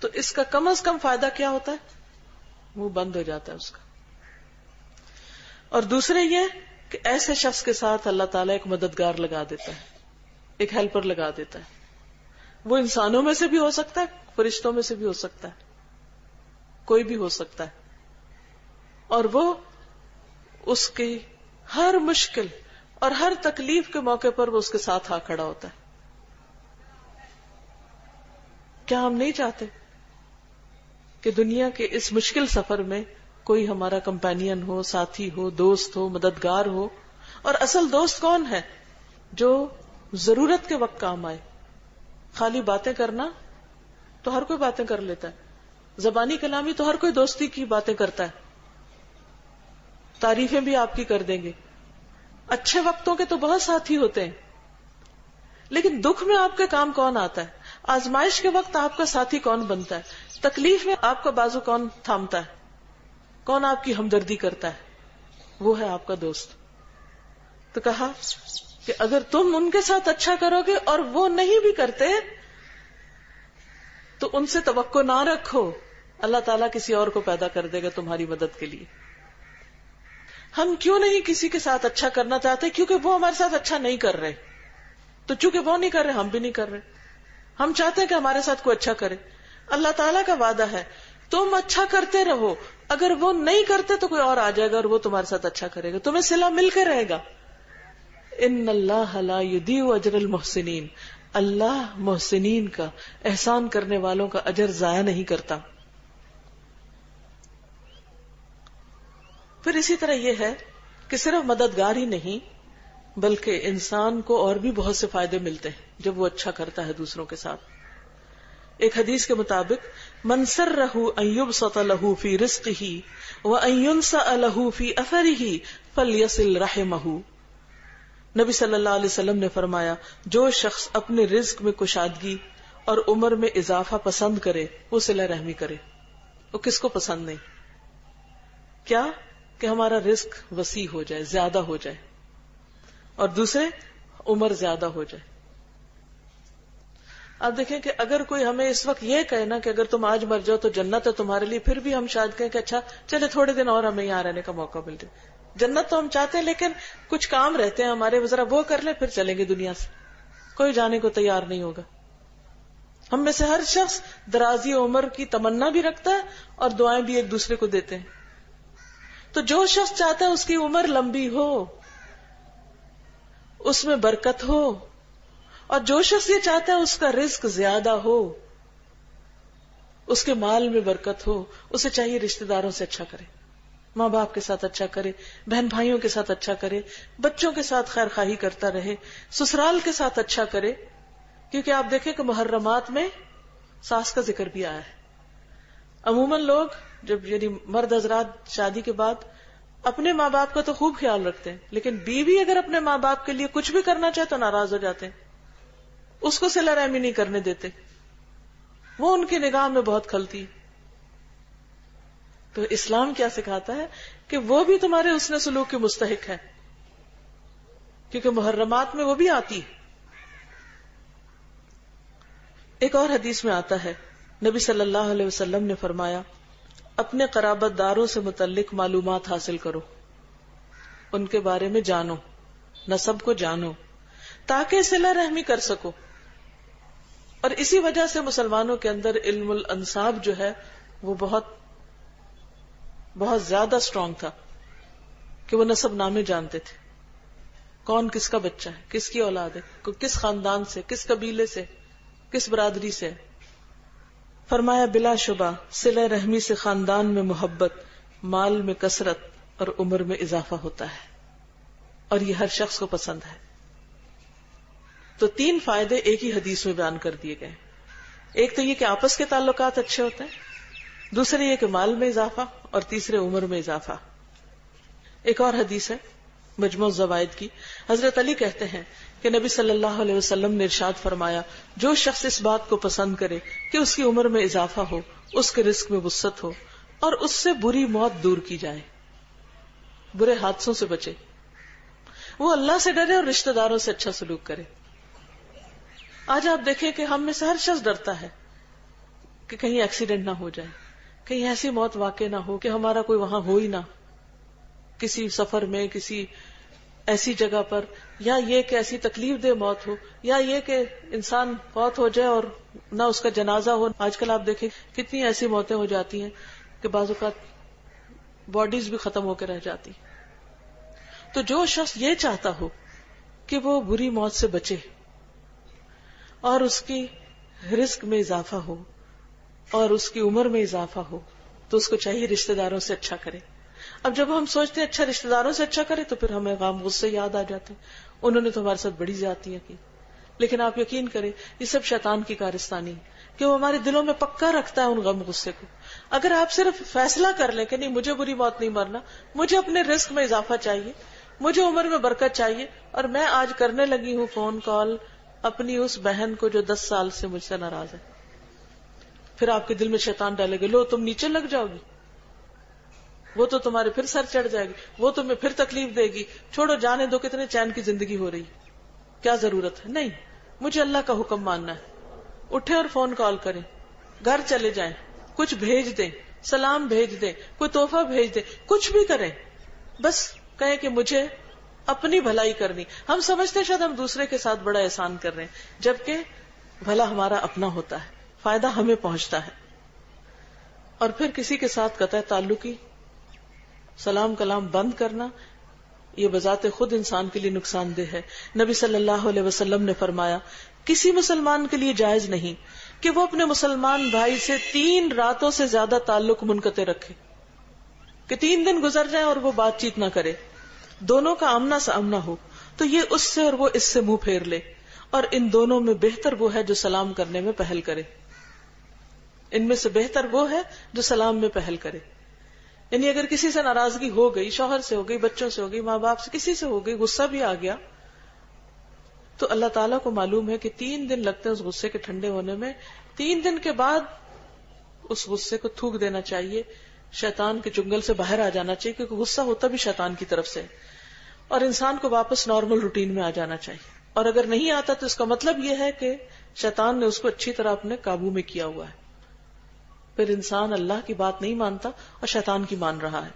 S1: تو اس کا کم از کم فائدہ کیا ہوتا ہے؟ منہ بند ہو جاتا ہے اس کا. اور دوسرے یہ کہ ایسے شخص کے ساتھ اللہ تعالیٰ ایک مددگار لگا دیتا ہے، ایک ہیلپر لگا دیتا ہے. وہ انسانوں میں سے بھی ہو سکتا ہے، فرشتوں میں سے بھی ہو سکتا ہے، کوئی بھی ہو سکتا ہے، اور وہ اس کی ہر مشکل اور ہر تکلیف کے موقع پر وہ اس کے ساتھ آ کھڑا ہوتا ہے. کیا ہم نہیں چاہتے کہ دنیا کے اس مشکل سفر میں کوئی ہمارا کمپینین ہو، ساتھی ہو، دوست ہو، مددگار ہو؟ اور اصل دوست کون ہے؟ جو ضرورت کے وقت کام آئے. خالی باتیں کرنا تو ہر کوئی باتیں کر لیتا ہے، زبانی کلامی تو ہر کوئی دوستی کی باتیں کرتا ہے، تعریفیں بھی آپ کی کر دیں گے. اچھے وقتوں کے تو بہت ساتھی ہوتے ہیں، لیکن دکھ میں آپ کے کام کون آتا ہے؟ آزمائش کے وقت آپ کا ساتھی کون بنتا ہے؟ تکلیف میں آپ کا بازو کون تھامتا ہے؟ کون آپ کی ہمدردی کرتا ہے؟ وہ ہے آپ کا دوست. تو کہا کہ اگر تم ان کے ساتھ اچھا کرو گے اور وہ نہیں بھی کرتے تو ان سے توقع نہ رکھو، اللہ تعالیٰ کسی اور کو پیدا کر دے گا تمہاری مدد کے لیے. ہم کیوں نہیں کسی کے ساتھ اچھا کرنا چاہتے؟ کیونکہ وہ ہمارے ساتھ اچھا نہیں کر رہے. تو چونکہ وہ نہیں کر رہے، ہم بھی نہیں کر رہے. ہم چاہتے ہیں کہ ہمارے ساتھ کوئی اچھا کرے. اللہ تعالیٰ کا وعدہ ہے تم اچھا کرتے رہو، اگر وہ نہیں کرتے تو کوئی اور آ جائے گا اور وہ تمہارے ساتھ اچھا کرے گا، تمہیں صلہ مل کے رہے گا. ان اللہ لا یضیع اجر المحسنین، اللہ محسنین کا، احسان کرنے والوں کا اجر ضائع نہیں کرتا. پھر اسی طرح یہ ہے کہ صرف مددگار ہی نہیں بلکہ انسان کو اور بھی بہت سے فائدے ملتے ہیں جب وہ اچھا کرتا ہے دوسروں کے ساتھ. ایک حدیث کے مطابق من سرہ ان یبسط له فی رزقہ وان ینسأ له فی اثرہ فلیصل رحمہ. نبی صلی اللہ علیہ وسلم نے فرمایا جو شخص اپنے رزق میں کشادگی اور عمر میں اضافہ پسند کرے وہ صلہ رحمی کرے. وہ کس کو پسند نہیں؟ کیا کہ ہمارا رزق وسیع ہو جائے، زیادہ ہو جائے، اور دوسرے عمر زیادہ ہو جائے. آپ دیکھیں کہ اگر کوئی ہمیں اس وقت یہ کہے نا کہ اگر تم آج مر جاؤ تو جنت ہے تمہارے لیے، پھر بھی ہم شاید کہیں کہ اچھا چلے تھوڑے دن اور ہمیں یہاں رہنے کا موقع مل جائے. جنت تو ہم چاہتے ہیں لیکن کچھ کام رہتے ہیں ہمارے، ذرا وہ کر لیں پھر چلیں گے دنیا سے. کوئی جانے کو تیار نہیں ہوگا. ہم میں سے ہر شخص درازی عمر کی تمنا بھی رکھتا ہے اور دعائیں بھی ایک دوسرے کو دیتے ہیں. تو جو شخص چاہتا ہے اس کی عمر لمبی ہو، اس میں برکت ہو، اور جو شخص یہ چاہتا ہے اس کا رزق زیادہ ہو، اس کے مال میں برکت ہو، اسے چاہیے رشتہ داروں سے اچھا کرے، ماں باپ کے ساتھ اچھا کرے، بہن بھائیوں کے ساتھ اچھا کرے، بچوں کے ساتھ خیر خواہی کرتا رہے، سسرال کے ساتھ اچھا کرے. کیونکہ آپ دیکھیں کہ محرمات میں ساس کا ذکر بھی آیا ہے. عموماً لوگ جب یعنی مرد حضرات شادی کے بعد اپنے ماں باپ کا تو خوب خیال رکھتے ہیں، لیکن بیوی اگر اپنے ماں باپ کے لیے کچھ بھی کرنا چاہے تو ناراض ہو جاتے ہیں، اس کو صلہ رحمی نہیں کرنے دیتے، وہ ان کی نگاہ میں بہت کھلتی. تو اسلام کیا سکھاتا ہے کہ وہ بھی تمہارے حسن سلوک کے مستحق ہے، کیونکہ محرمات میں وہ بھی آتی ہے. ایک اور حدیث میں آتا ہے، نبی صلی اللہ علیہ وسلم نے فرمایا، اپنے قرابت داروں سے متعلق معلومات حاصل کرو، ان کے بارے میں جانو، نسب کو جانو، تاکہ صلہ رحمی کر سکو. اور اسی وجہ سے مسلمانوں کے اندر علم الانساب جو ہے وہ بہت زیادہ اسٹرانگ تھا کہ وہ نسب نامے جانتے تھے، کون کس کا بچہ ہے، کس کی اولاد ہے، کس خاندان سے، کس قبیلے سے، کس برادری سے. فرمایا بلا شبہ صلہ رحمی سے خاندان میں محبت، مال میں کثرت اور عمر میں اضافہ ہوتا ہے، اور یہ ہر شخص کو پسند ہے. تو 3 فائدے ایک ہی حدیث میں بیان کر دیے گئے. ایک تو یہ کہ آپس کے تعلقات اچھے ہوتے ہیں، دوسرے یہ کہ مال میں اضافہ، اور تیسرے عمر میں اضافہ. ایک اور حدیث ہے مجموع الزوائد کی، حضرت علی کہتے ہیں کہ نبی صلی اللہ علیہ وسلم نے ارشاد فرمایا، جو شخص اس بات کو پسند کرے کہ اس کی عمر میں اضافہ ہو، اس کے رزق میں وسعت ہو، اور اس سے بری موت دور کی جائے، برے حادثوں سے بچے، وہ اللہ سے ڈرے اور رشتہ داروں سے اچھا سلوک کرے. آج آپ دیکھیں کہ ہم میں سے ہر شخص ڈرتا ہے کہ کہیں ایکسیڈنٹ نہ ہو جائے، کہیں ایسی موت واقع نہ ہو کہ ہمارا کوئی وہاں ہو ہی نہ، کسی سفر میں، کسی ایسی جگہ پر، یا یہ کہ ایسی تکلیف دہ موت ہو، یا یہ کہ انسان فوت ہو جائے اور نہ اس کا جنازہ ہو. آج کل آپ دیکھیں کتنی ایسی موتیں ہو جاتی ہیں کہ بعض اوقات باڈیز بھی ختم ہو کے رہ جاتی. تو جو شخص یہ چاہتا ہو کہ وہ بری موت سے بچے اور اس کی رزق میں اضافہ ہو اور اس کی عمر میں اضافہ ہو، تو اس کو چاہیے رشتہ داروں سے اچھا کرے. اب جب ہم سوچتے ہیں اچھا رشتہ داروں سے اچھا کرے تو پھر ہمیں غم غصے یاد آ جاتے ہیں، انہوں نے تو ہمارے ساتھ بڑی زیادتیاں کی. لیکن آپ یقین کریں یہ سب شیطان کی کارستانی ہے کہ وہ ہمارے دلوں میں پکا رکھتا ہے ان غم غصے کو. اگر آپ صرف فیصلہ کر لیں کہ نہیں مجھے بری موت نہیں مرنا، مجھے اپنے رزق میں اضافہ چاہیے، مجھے عمر میں برکت چاہیے، اور میں آج کرنے لگی ہوں فون کال اپنی اس بہن کو جو 10 سال سے مجھ سے ناراض ہے، پھر آپ کے دل میں شیطان ڈالے گا، لو تم نیچے لگ جاؤ گی، وہ تو تمہارے پھر سر چڑھ جائے گی، وہ تمہیں پھر تکلیف دے گی، چھوڑو جانے دو، کتنے چین کی زندگی ہو رہی، کیا ضرورت ہے. نہیں، مجھے اللہ کا حکم ماننا ہے. اٹھے اور فون کال کریں، گھر چلے جائیں، کچھ بھیج دیں، سلام بھیج دیں، کوئی تحفہ بھیج دیں، کچھ بھی کریں، بس کہیں کہ مجھے اپنی بھلائی کرنی. ہم سمجھتے شاید ہم دوسرے کے ساتھ بڑا احسان کر رہے ہیں، جبکہ بھلا ہمارا اپنا ہوتا ہے، فائدہ ہمیں پہنچتا ہے. اور پھر کسی کے ساتھ قطع تعلقی، سلام کلام بند کرنا، یہ بذات خود انسان کے لیے نقصان دہ ہے. نبی صلی اللہ علیہ وسلم نے فرمایا، کسی مسلمان کے لیے جائز نہیں کہ وہ اپنے مسلمان بھائی سے 3 راتوں سے زیادہ تعلق منقطع رکھے، کہ 3 دن گزر جائیں اور وہ بات چیت نہ کرے، دونوں کا آمنا سامنا ہو، تو یہ اس سے اور وہ اس سے منہ پھیر لے، اور ان دونوں میں بہتر وہ ہے جو سلام کرنے میں پہل کرے. ان میں سے بہتر وہ ہے جو سلام میں پہل کرے. یعنی اگر کسی سے ناراضگی ہو گئی، شوہر سے ہو گئی، بچوں سے ہو گئی، ماں باپ سے، کسی سے ہو گئی، غصہ بھی آ گیا، تو اللہ تعالیٰ کو معلوم ہے کہ 3 دن لگتے ہیں اس غصے کے ٹھنڈے ہونے میں. 3 دن کے بعد اس غصے کو تھوک دینا چاہیے، شیطان کے چنگل سے باہر آ جانا چاہیے، کیونکہ غصہ ہوتا بھی شیطان کی طرف سے، اور انسان کو واپس نارمل روٹین میں آ جانا چاہیے. اور اگر نہیں آتا تو اس کا مطلب یہ ہے کہ شیطان نے اس کو اچھی طرح اپنے قابو میں کیا ہوا ہے، پھر انسان اللہ کی بات نہیں مانتا اور شیطان کی مان رہا ہے.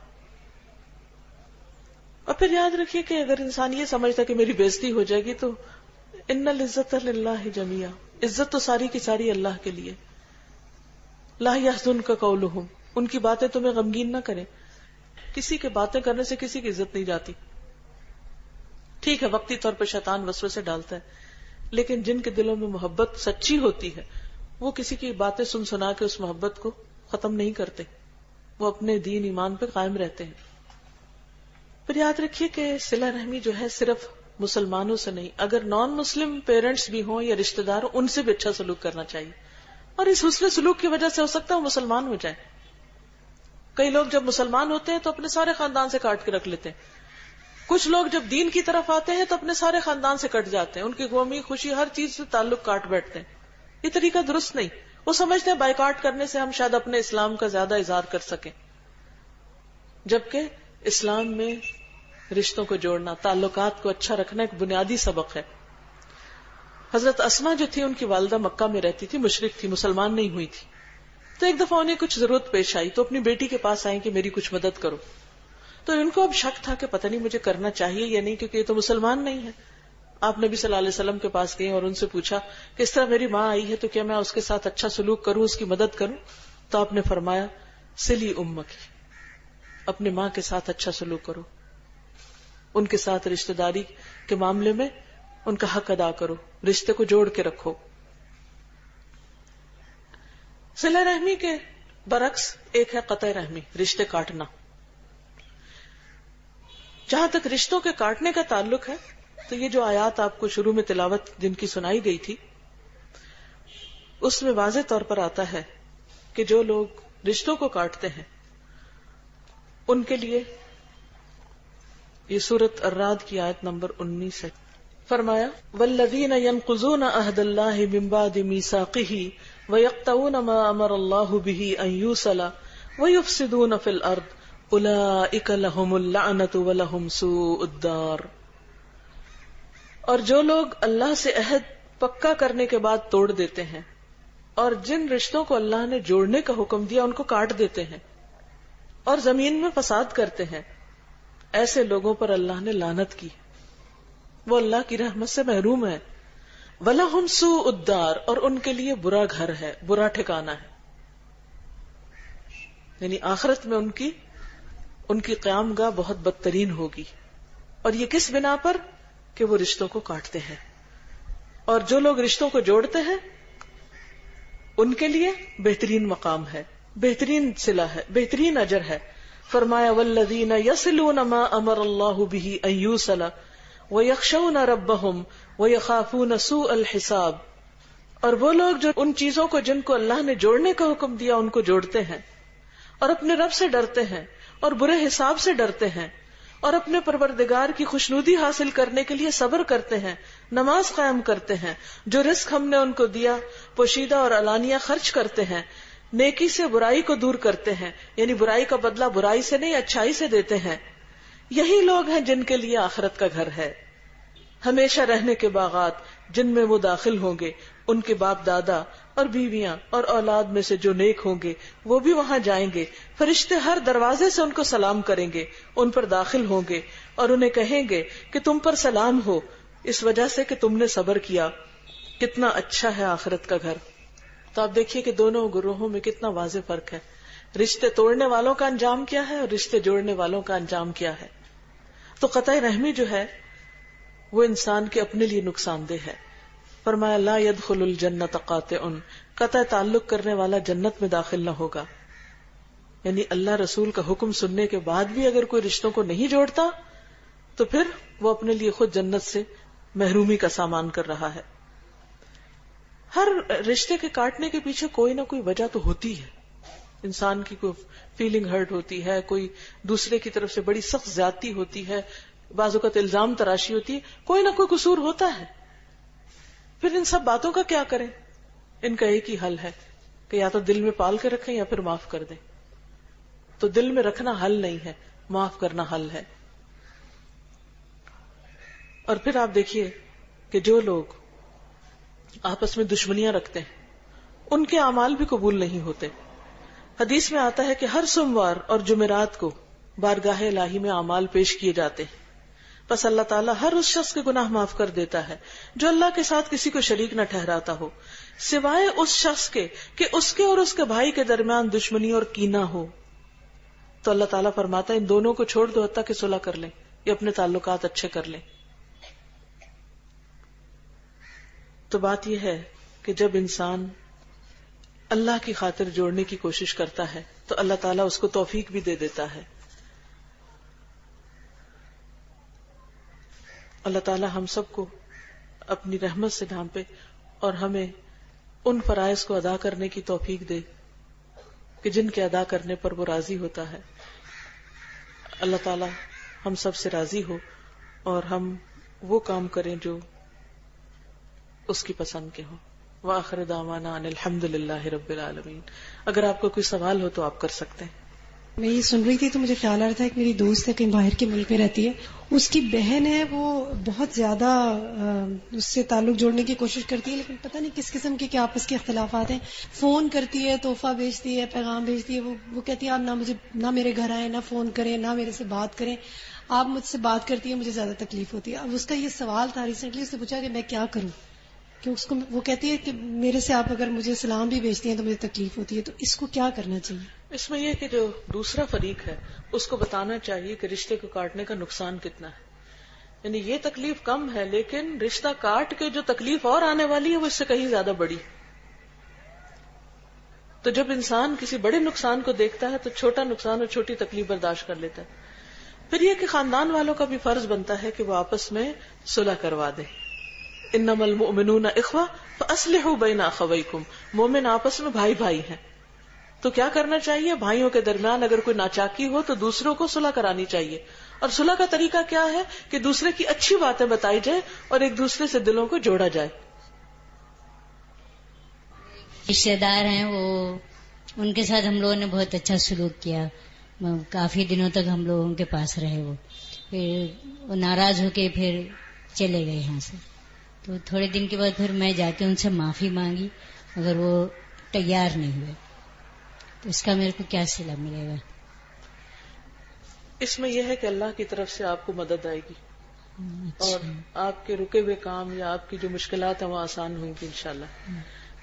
S1: اور پھر یاد رکھیے کہ اگر انسان یہ سمجھتا کہ میری بےزتی ہو جائے گی، تو ان العزت للہ جميعا، عزت تو ساری کی ساری اللہ کے لیے. لا يحزنک قولهم، ان کی باتیں تمہیں غمگین نہ کریں. کسی کے باتیں کرنے سے کسی کی عزت نہیں جاتی. ٹھیک ہے وقتی طور پر شیطان وسوسے ڈالتا ہے، لیکن جن کے دلوں میں محبت سچی ہوتی ہے وہ کسی کی باتیں سن سنا کے اس محبت کو ختم نہیں کرتے، وہ اپنے دین ایمان پہ قائم رہتے ہیں. پھر یاد رکھیے کہ صلہ رحمی جو ہے صرف مسلمانوں سے نہیں، اگر نان مسلم پیرنٹس بھی ہوں یا رشتہ دار ہوں، ان سے بھی اچھا سلوک کرنا چاہیے. اور اس حسن سلوک کی وجہ سے ہو سکتا ہے وہ مسلمان ہو جائے. کئی لوگ جب مسلمان ہوتے ہیں تو اپنے سارے خاندان سے کاٹ کے رکھ لیتے ہیں. کچھ لوگ جب دین کی طرف آتے ہیں تو اپنے سارے خاندان سے کٹ جاتے ہیں, ان کی غمی خوشی ہر چیز سے تعلق کاٹ بیٹھتے ہیں. یہ طریقہ درست نہیں. وہ سمجھتے ہیں بائیکاٹ کرنے سے ہم شاید اپنے اسلام کا زیادہ اظہار کر سکیں, جبکہ اسلام میں رشتوں کو جوڑنا, تعلقات کو اچھا رکھنا ایک بنیادی سبق ہے. حضرت اسما جو تھی, ان کی والدہ مکہ میں رہتی تھی, مشرک تھی, مسلمان نہیں ہوئی تھی. تو ایک دفعہ انہیں کچھ ضرورت پیش آئی تو اپنی بیٹی کے پاس آئیں کہ میری کچھ مدد کرو. تو ان کو اب شک تھا کہ پتہ نہیں مجھے کرنا چاہیے یا نہیں, کیونکہ یہ تو مسلمان نہیں ہے. آپ نبی صلی اللہ علیہ وسلم کے پاس گئے اور ان سے پوچھا کہ اس طرح میری ماں آئی ہے تو کیا میں اس کے ساتھ اچھا سلوک کروں, اس کی مدد کروں؟ تو آپ نے فرمایا سلی امک, اپنی ماں کے ساتھ اچھا سلوک کرو, ان کے ساتھ رشتہ داری کے معاملے میں ان کا حق ادا کرو, رشتے کو جوڑ کے رکھو. صلہ رحمی کے برعکس ایک ہے قطع رحمی, رشتے کاٹنا. جہاں تک رشتوں کے کاٹنے کا تعلق ہے تو یہ جو آیات آپ کو شروع میں تلاوت جن کی سنائی گئی تھی, اس میں واضح طور پر آتا ہے کہ جو لوگ رشتوں کو کاٹتے ہیں ان کے لیے, یہ سورۃ الرعد کی آیت نمبر 19 ہے, فرمایا والذین ینقضون عہد اللہ من بعد میثاقہ ویقطعون ما امر اللہ بہ ان یوصل ویفسدون فی الارض اولئک لہم اللعنۃ ولہم سوء الدار. اور جو لوگ اللہ سے عہد پکا کرنے کے بعد توڑ دیتے ہیں اور جن رشتوں کو اللہ نے جوڑنے کا حکم دیا ان کو کاٹ دیتے ہیں اور زمین میں فساد کرتے ہیں, ایسے لوگوں پر اللہ نے لعنت کی, وہ اللہ کی رحمت سے محروم ہے. وَلَهُمْ سُوءُ الدَّارِ, اور ان کے لیے برا گھر ہے, برا ٹھکانہ ہے. یعنی آخرت میں ان کی قیام گاہ بہت بدترین ہوگی. اور یہ کس بنا پر؟ کہ وہ رشتوں کو کاٹتے ہیں. اور جو لوگ رشتوں کو جوڑتے ہیں ان کے لیے بہترین مقام ہے, بہترین صلہ ہے, بہترین اجر ہے. فرمایا والذین یصلون ما امر اللہ بہ ان یوصل وَيَخْشَوْنَ رَبَّهُمْ وَيَخَافُونَ سُوءَ الْحِسَابِ, اور وہ لوگ جو ان چیزوں کو جن کو اللہ نے جوڑنے کا حکم دیا ان کو جوڑتے ہیں اور اپنے رب سے ڈرتے ہیں اور برے حساب سے ڈرتے ہیں اور اپنے پروردگار کی خوشنودی حاصل کرنے کے لیے صبر کرتے ہیں, نماز قائم کرتے ہیں, جو رزق ہم نے ان کو دیا پوشیدہ اور علانیہ خرچ کرتے ہیں, نیکی سے برائی کو دور کرتے ہیں, یعنی برائی کا بدلہ برائی سے نہیں اچھائی سے دیتے ہیں. یہی لوگ ہیں جن کے لیے آخرت کا گھر ہے, ہمیشہ رہنے کے باغات جن میں وہ داخل ہوں گے. ان کے باپ دادا اور بیویاں اور اولاد میں سے جو نیک ہوں گے وہ بھی وہاں جائیں گے. فرشتے ہر دروازے سے ان کو سلام کریں گے, ان پر داخل ہوں گے اور انہیں کہیں گے کہ تم پر سلام ہو, اس وجہ سے کہ تم نے صبر کیا. کتنا اچھا ہے آخرت کا گھر. تو آپ دیکھیے کہ دونوں گروہوں میں کتنا واضح فرق ہے. رشتے توڑنے والوں کا انجام کیا ہے اور رشتے جوڑنے والوں کا انجام کیا ہے. تو قطع رحمی جو ہے وہ انسان کے اپنے لیے نقصان دہ ہے. فرمایا لا يدخل الجنت قاطع, قطع تعلق کرنے والا جنت میں داخل نہ ہوگا. یعنی اللہ رسول کا حکم سننے کے بعد بھی اگر کوئی رشتوں کو نہیں جوڑتا تو پھر وہ اپنے لیے خود جنت سے محرومی کا سامان کر رہا ہے. ہر رشتے کے کاٹنے کے پیچھے کوئی نہ کوئی وجہ تو ہوتی ہے. انسان کی کوئی فیلنگ ہرٹ ہوتی ہے, کوئی دوسرے کی طرف سے بڑی سخت زیادتی ہوتی ہے, بعض اوقات الزام تراشی ہوتی ہے, کوئی نہ کوئی قصور ہوتا ہے. پھر ان سب باتوں کا کیا کریں؟ ان کا ایک ہی حل ہے کہ یا تو دل میں پال کے رکھیں یا پھر معاف کر دیں. تو دل میں رکھنا حل نہیں ہے, معاف کرنا حل ہے. اور پھر آپ دیکھیے کہ جو لوگ آپس میں دشمنیاں رکھتے ہیں ان کے اعمال بھی قبول نہیں ہوتے. حدیث میں آتا ہے کہ ہر سوموار اور جمعرات کو بارگاہ الہی میں اعمال پیش کیے جاتے ہیں, بس اللہ تعالیٰ ہر اس شخص کے گناہ معاف کر دیتا ہے جو اللہ کے ساتھ کسی کو شریک نہ ٹھہراتا ہو, سوائے اس شخص کے کہ اس کے اور اس کے بھائی کے درمیان دشمنی اور کینہ ہو. تو اللہ تعالیٰ فرماتا ہے ان دونوں کو چھوڑ دو حتیٰ کہ صلح کر لیں یا اپنے تعلقات اچھے کر لیں. تو بات یہ ہے کہ جب انسان اللہ کی خاطر جوڑنے کی کوشش کرتا ہے تو اللہ تعالیٰ اس کو توفیق بھی دے دیتا ہے. اللہ تعالیٰ ہم سب کو اپنی رحمت سے ڈھانپے اور ہمیں ان فرائض کو ادا کرنے کی توفیق دے کہ جن کے ادا کرنے پر وہ راضی ہوتا ہے. اللہ تعالی ہم سب سے راضی ہو اور ہم وہ کام کریں جو اس کی پسند کے ہوں. وآخر دعوانا ان الحمد للہ رب العالمین. اگر آپ کو کوئی سوال ہو تو آپ کر سکتے ہیں.
S2: میں یہ سن رہی تھی تو مجھے خیال آ رہا تھا کہ میری دوست ہے، کہیں باہر کے ملک میں رہتی ہے، اس کی بہن ہے، وہ بہت زیادہ اس سے تعلق جوڑنے کی کوشش کرتی ہے، لیکن پتہ نہیں کس قسم کے کیا آپس کے اختلافات ہیں. فون کرتی ہے، تحفہ بھیجتی ہے، پیغام بھیجتی ہے، وہ کہتی ہے آپ نہ میرے گھر آئیں، نہ فون کریں، نہ میرے سے بات کریں، آپ مجھ سے بات کرتی ہیں، مجھے زیادہ تکلیف ہوتی ہے. اب اس کا یہ سوال تھا ریسنٹلی، اس نے پوچھا کہ میں کیا کروں، کہ اس کو وہ کہتی ہے کہ میرے سے آپ اگر مجھے سلام بھی بھیجتی ہیں تو مجھے تکلیف ہوتی ہے، تو اس کو کیا کرنا چاہیے؟
S1: اس میں یہ کہ جو دوسرا فریق ہے اس کو بتانا چاہیے کہ رشتے کو کاٹنے کا نقصان کتنا ہے. یعنی یہ تکلیف کم ہے لیکن رشتہ کاٹ کے جو تکلیف اور آنے والی ہے وہ اس سے کہیں زیادہ بڑی. تو جب انسان کسی بڑے نقصان کو دیکھتا ہے تو چھوٹا نقصان اور چھوٹی تکلیف برداشت کر لیتا ہے. پھر یہ کہ خاندان والوں کا بھی فرض بنتا ہے کہ وہ آپس میں صلح کروا دے. انما المؤمنون اخوہ فاصلحوا بین اخویکم. مومن آپس میں بھائی بھائی ہیں. تو کیا کرنا چاہیے؟ بھائیوں کے درمیان اگر کوئی ناچاکی ہو تو دوسروں کو صلح کرانی چاہیے. اور صلح کا طریقہ کیا ہے کہ دوسرے کی اچھی باتیں بتائی جائے اور ایک دوسرے سے دلوں کو جوڑا جائے.
S3: رشتے دار ہیں وہ، ان کے ساتھ ہم لوگوں نے بہت اچھا سلوک کیا، کافی دنوں تک ہم لوگوں کے پاس رہے. وہ پھر وہ ناراض ہو کے پھر چلے گئے یہاں سے. تو تھوڑے دن کے بعد پھر میں جا کے ان سے معافی مانگی، مگر وہ تیار نہیں ہوئے. تو اس کا میرے کو کیا صلہ ملے گا؟
S1: اس میں یہ ہے کہ اللہ کی طرف سے آپ کو مدد آئے گی اور آپ کے رکے ہوئے کام یا آپ کی جو مشکلات ہیں وہ آسان ہوں گی انشاءاللہ.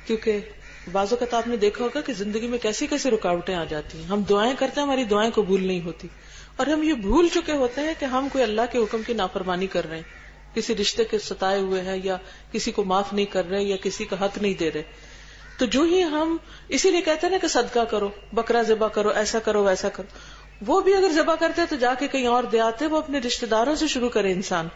S1: کیونکہ بعض اوقات آپ نے دیکھا ہوگا کہ زندگی میں کیسی کیسی رکاوٹیں آ جاتی ہیں. ہم دعائیں کرتے ہیں، ہماری دعائیں قبول نہیں ہوتی اور ہم یہ بھول چکے ہوتے ہیں کہ ہم کوئی اللہ کے حکم کی نافرمانی کر رہے ہیں، کسی رشتے کے ستائے ہوئے ہیں یا کسی کو معاف نہیں کر رہے یا کسی کا حق نہیں دے رہے. تو جو ہی ہم اسی لیے کہتے ہیں نا کہ صدقہ کرو، بکرا ذبح کرو، ایسا کرو ویسا کرو. وہ بھی اگر ذبح کرتے تو جا کے کہیں اور دے آتے. وہ اپنے رشتے داروں سے شروع کرے، انسان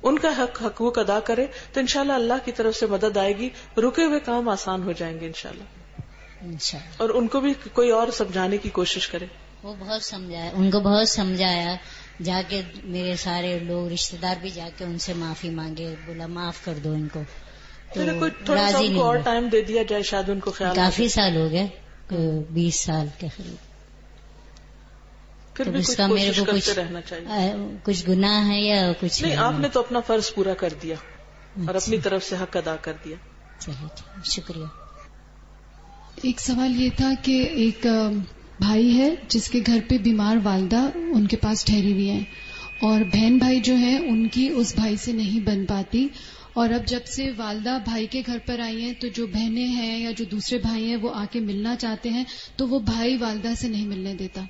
S1: ان کا حقوق ادا کرے تو انشاءاللہ اللہ کی طرف سے مدد آئے گی. رکے ہوئے کام آسان ہو جائیں گے انشاءاللہ. اور ان کو بھی کوئی اور سمجھانے کی کوشش کرے.
S3: وہ بہت سمجھایا، ان کو بہت سمجھایا، جا کے میرے سارے لوگ رشتے دار بھی جا کے ان سے معافی مانگے، بولا معاف کر دو ان کو. تو
S1: تھوڑا سا ان کو اور ٹائم دے دیا جائے، شاید ان کو خیال
S3: کافی سال ہو گئے، 20 سال کے قریب.
S1: پھر بھی
S3: اس کا میرے کو کچھ گناہ ہے یا کچھ
S1: نہیں؟ آپ نے تو اپنا فرض پورا کر دیا اور اپنی طرف سے حق ادا کر دیا.
S3: چلیے شکریہ.
S4: ایک سوال یہ تھا کہ ایک بھائی ہے جس کے گھر پہ بیمار والدہ ان کے پاس ٹھہری ہوئی ہیں اور بہن بھائی جو ہیں ان کی اس بھائی سے نہیں بن پاتی. اور اب جب سے والدہ بھائی کے گھر پر آئی ہیں تو جو بہنیں ہیں یا جو دوسرے بھائی ہیں وہ آ کے ملنا چاہتے ہیں تو وہ بھائی والدہ سے نہیں ملنے دیتا.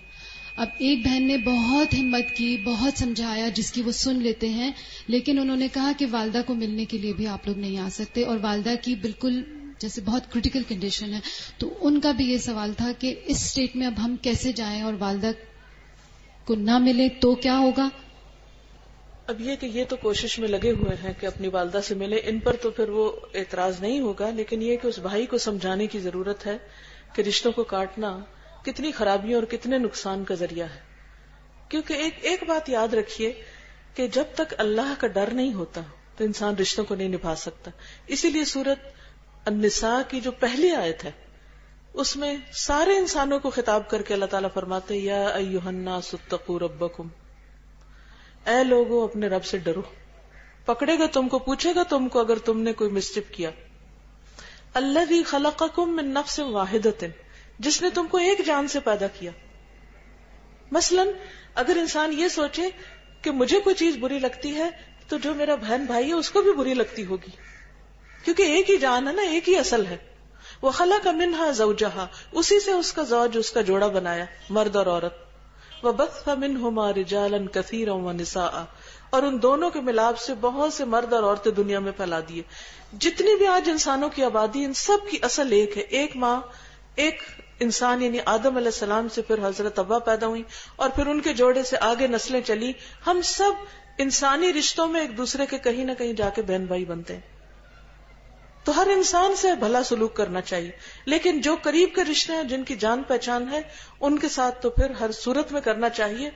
S4: اب ایک بہن نے بہت ہمت کی، بہت سمجھایا جس کی وہ سن لیتے ہیں، لیکن انہوں نے کہا کہ والدہ کو ملنے کے لیے بھی آپ لوگ نہیں آ سکتے اور والدہ کی بالکل جیسے بہت کرٹیکل کنڈیشن ہے. تو ان کا بھی یہ سوال تھا کہ اس اسٹیٹ میں اب ہم کیسے جائیں اور والدہ کو نہ ملے تو کیا ہوگا؟
S1: اب یہ کہ یہ تو کوشش میں لگے ہوئے ہیں کہ اپنی والدہ سے ملے. ان پر تو پھر وہ اعتراض نہیں ہوگا، لیکن یہ کہ اس بھائی کو سمجھانے کی ضرورت ہے کہ رشتوں کو کاٹنا کتنی خرابیوں اور کتنے نقصان کا ذریعہ ہے. کیونکہ ایک بات یاد رکھیے کہ جب تک اللہ کا ڈر نہیں ہوتا تو انسان رشتوں کو نہیں نبھا سکتا. اسی لیے سورۃ النساء کی جو پہلی آیت ہے اس میں سارے انسانوں کو خطاب کر کے اللہ تعالیٰ فرماتے ہیں یا ایھا الناس اتقوا ربکم، اے لوگوں اپنے رب سے ڈرو، پکڑے گا تم کو، پوچھے گا تم کو اگر تم نے کوئی مسٹیپ کیا. الذی خلقکم من نفس واحدۃ، جس نے تم کو ایک جان سے پیدا کیا. مثلا اگر انسان یہ سوچے کہ مجھے کوئی چیز بری لگتی ہے تو جو میرا بہن بھائی ہے اس کو بھی بری لگتی ہوگی، کیونکہ ایک ہی جان ہے نا، ایک ہی اصل ہے. وخلق منها زوجها، اسی سے اس کا زوج، اس کا جوڑا بنایا، مرد اور عورت. وبث منهما رجالا كثيرا ونساء، اور ان دونوں کے ملاپ سے بہت سے مرد اور عورتیں دنیا میں پھیلا دیے. جتنی بھی آج انسانوں کی آبادی، ان سب کی اصل ایک ہے، ایک ماں، ایک انسان یعنی آدم علیہ السلام سے پھر حضرت حوا پیدا ہوئی اور پھر ان کے جوڑے سے آگے نسلیں چلی. ہم سب انسانی رشتوں میں ایک دوسرے کے کہیں نہ کہیں جا کے بہن بھائی بنتے ہیں. تو ہر انسان سے بھلا سلوک کرنا چاہیے، لیکن جو قریب کے رشتے ہیں، جن کی جان پہچان ہے، ان کے ساتھ تو پھر ہر صورت میں کرنا چاہیے،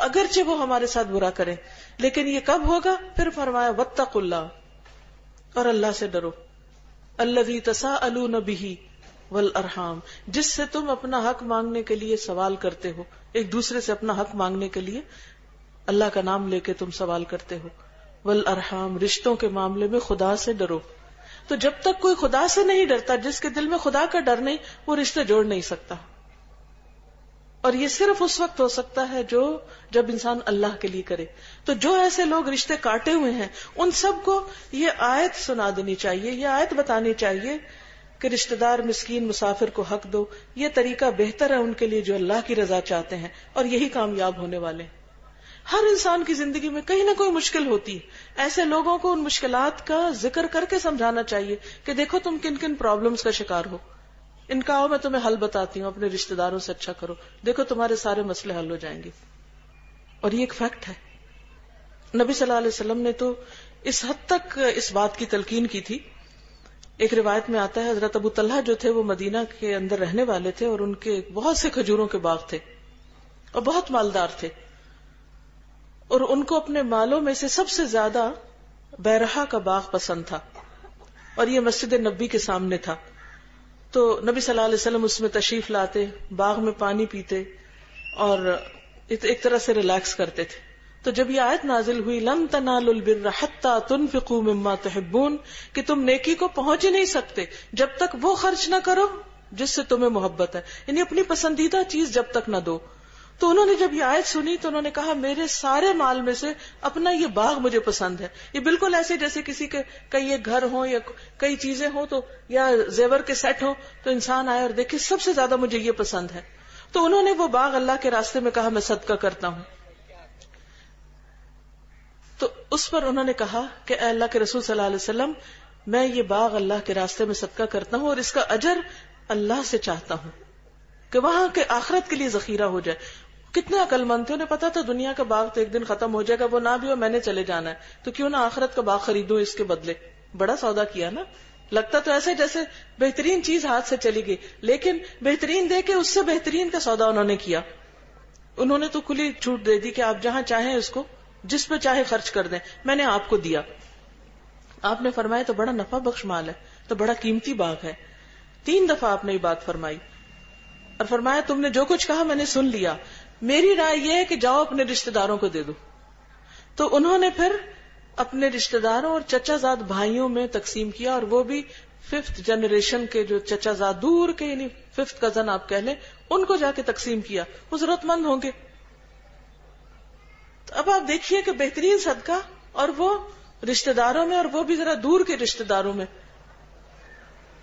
S1: اگرچہ وہ ہمارے ساتھ برا کریں. لیکن یہ کب ہوگا؟ پھر فرمایا واتقوا اللہ، اور اللہ سے ڈرو، الذی تساءلون بہ والارحام، جس سے تم اپنا حق مانگنے کے لیے سوال کرتے ہو، ایک دوسرے سے اپنا حق مانگنے کے لیے اللہ کا نام لے کے تم سوال کرتے ہو. والارحام، رشتوں کے معاملے میں خدا سے ڈرو. تو جب تک کوئی خدا سے نہیں ڈرتا، جس کے دل میں خدا کا ڈر نہیں، وہ رشتے جوڑ نہیں سکتا. اور یہ صرف اس وقت ہو سکتا ہے جب انسان اللہ کے لیے کرے. تو جو ایسے لوگ رشتے کاٹے ہوئے ہیں، ان سب کو یہ آیت سنا دینی چاہیے، یہ آیت بتانی چاہیے کہ رشتہ دار مسکین مسافر کو حق دو. یہ طریقہ بہتر ہے ان کے لیے جو اللہ کی رضا چاہتے ہیں، اور یہی کامیاب ہونے والے ہیں. ہر انسان کی زندگی میں کہیں نہ کوئی مشکل ہوتی ہے. ایسے لوگوں کو ان مشکلات کا ذکر کر کے سمجھانا چاہیے کہ دیکھو تم کن کن پرابلمز کا شکار ہو، ان کا آؤ میں تمہیں حل بتاتی ہوں، اپنے رشتہ داروں سے اچھا کرو، دیکھو تمہارے سارے مسئلے حل ہو جائیں گے. اور یہ ایک فیکٹ ہے. نبی صلی اللہ علیہ وسلم نے تو اس حد تک اس بات کی تلقین کی تھی. ایک روایت میں آتا ہے حضرت ابو طلحہ جو تھے وہ مدینہ کے اندر رہنے والے تھے، اور ان کے بہت سے کھجوروں کے باغ تھے اور بہت مالدار تھے، اور ان کو اپنے مالوں میں سے سب سے زیادہ بیرہا کا باغ پسند تھا، اور یہ مسجد نبی کے سامنے تھا. تو نبی صلی اللہ علیہ وسلم اس میں تشریف لاتے، باغ میں پانی پیتے اور ایک طرح سے ریلیکس کرتے تھے. تو جب یہ آیت نازل ہوئی لن تنالوا البر حتى تنفقوا مما تحبون، کہ تم نیکی کو پہنچ ہی نہیں سکتے جب تک وہ خرچ نہ کرو جس سے تمہیں محبت ہے، یعنی اپنی پسندیدہ چیز جب تک نہ دو. تو انہوں نے جب یہ آیت سنی تو انہوں نے کہا میرے سارے مال میں سے اپنا یہ باغ مجھے پسند ہے. یہ بالکل ایسے جیسے کسی کے کئی ایک گھر ہوں یا کئی چیزیں ہوں تو یا زیور کے سیٹ ہوں تو انسان آئے اور دیکھے سب سے زیادہ مجھے یہ پسند ہے. تو انہوں نے وہ باغ اللہ کے راستے میں کہا میں صدقہ کرتا ہوں. تو اس پر انہوں نے کہا کہ اے اللہ کے رسول صلی اللہ علیہ وسلم، میں یہ باغ اللہ کے راستے میں صدقہ کرتا ہوں اور اس کا اجر اللہ سے چاہتا ہوں کہ وہاں کے آخرت کے لیے ذخیرہ ہو جائے. کتنے عقل مند تھے، انہیں پتا تھا دنیا کا باغ تو ایک دن ختم ہو جائے گا، وہ نہ بھی ہو میں نے چلے جانا ہے، تو کیوں نہ آخرت کا باغ خریدوں اس کے بدلے. بڑا سودا کیا نا. لگتا تو ایسے جیسے بہترین چیز ہاتھ سے چلی گئی، لیکن بہترین دے کے اس سے بہترین کا سودا انہوں نے کیا. انہوں نے تو کھلی چھوٹ دے دی کہ آپ جہاں چاہیں اس کو جس پہ چاہے خرچ کر دیں، میں نے آپ کو دیا. آپ نے فرمایا تو بڑا نفع بخش مال ہے، تو بڑا قیمتی باغ ہے. 3 دفعہ آپ نے یہ بات فرمائی اور فرمایا تم نے جو کچھ کہا میں نے سن لیا، میری رائے یہ ہے کہ جاؤ اپنے رشتہ داروں کو دے دو. تو انہوں نے پھر اپنے رشتہ داروں اور چچا زاد بھائیوں میں تقسیم کیا، اور وہ بھی 5th جنریشن کے جو چچا زاد دور کے یعنی 5th کزن آپ کہہ لیں، ان کو جا کے تقسیم کیا. وہ ضرورت مند ہوں گے. اب آپ دیکھیے کہ بہترین صدقہ، اور وہ رشتہ داروں میں، اور وہ بھی ذرا دور کے رشتہ داروں میں.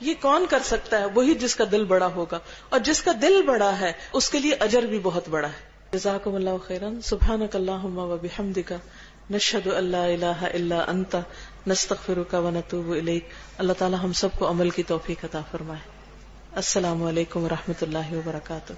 S1: یہ کون کر سکتا ہے؟ وہی جس کا دل بڑا ہوگا، اور جس کا دل بڑا ہے اس کے لیے اجر بھی بہت بڑا ہے. جزاکم اللہ خیرا. سبحانک اللہم و بحمدک، نشہد ان لا الہ الا انت، نستغفرک و نتوب الیک. اللہ تعالی ہم سب کو عمل کی توفیق عطا فرمائے. السلام علیکم و رحمۃ اللہ وبرکاتہ.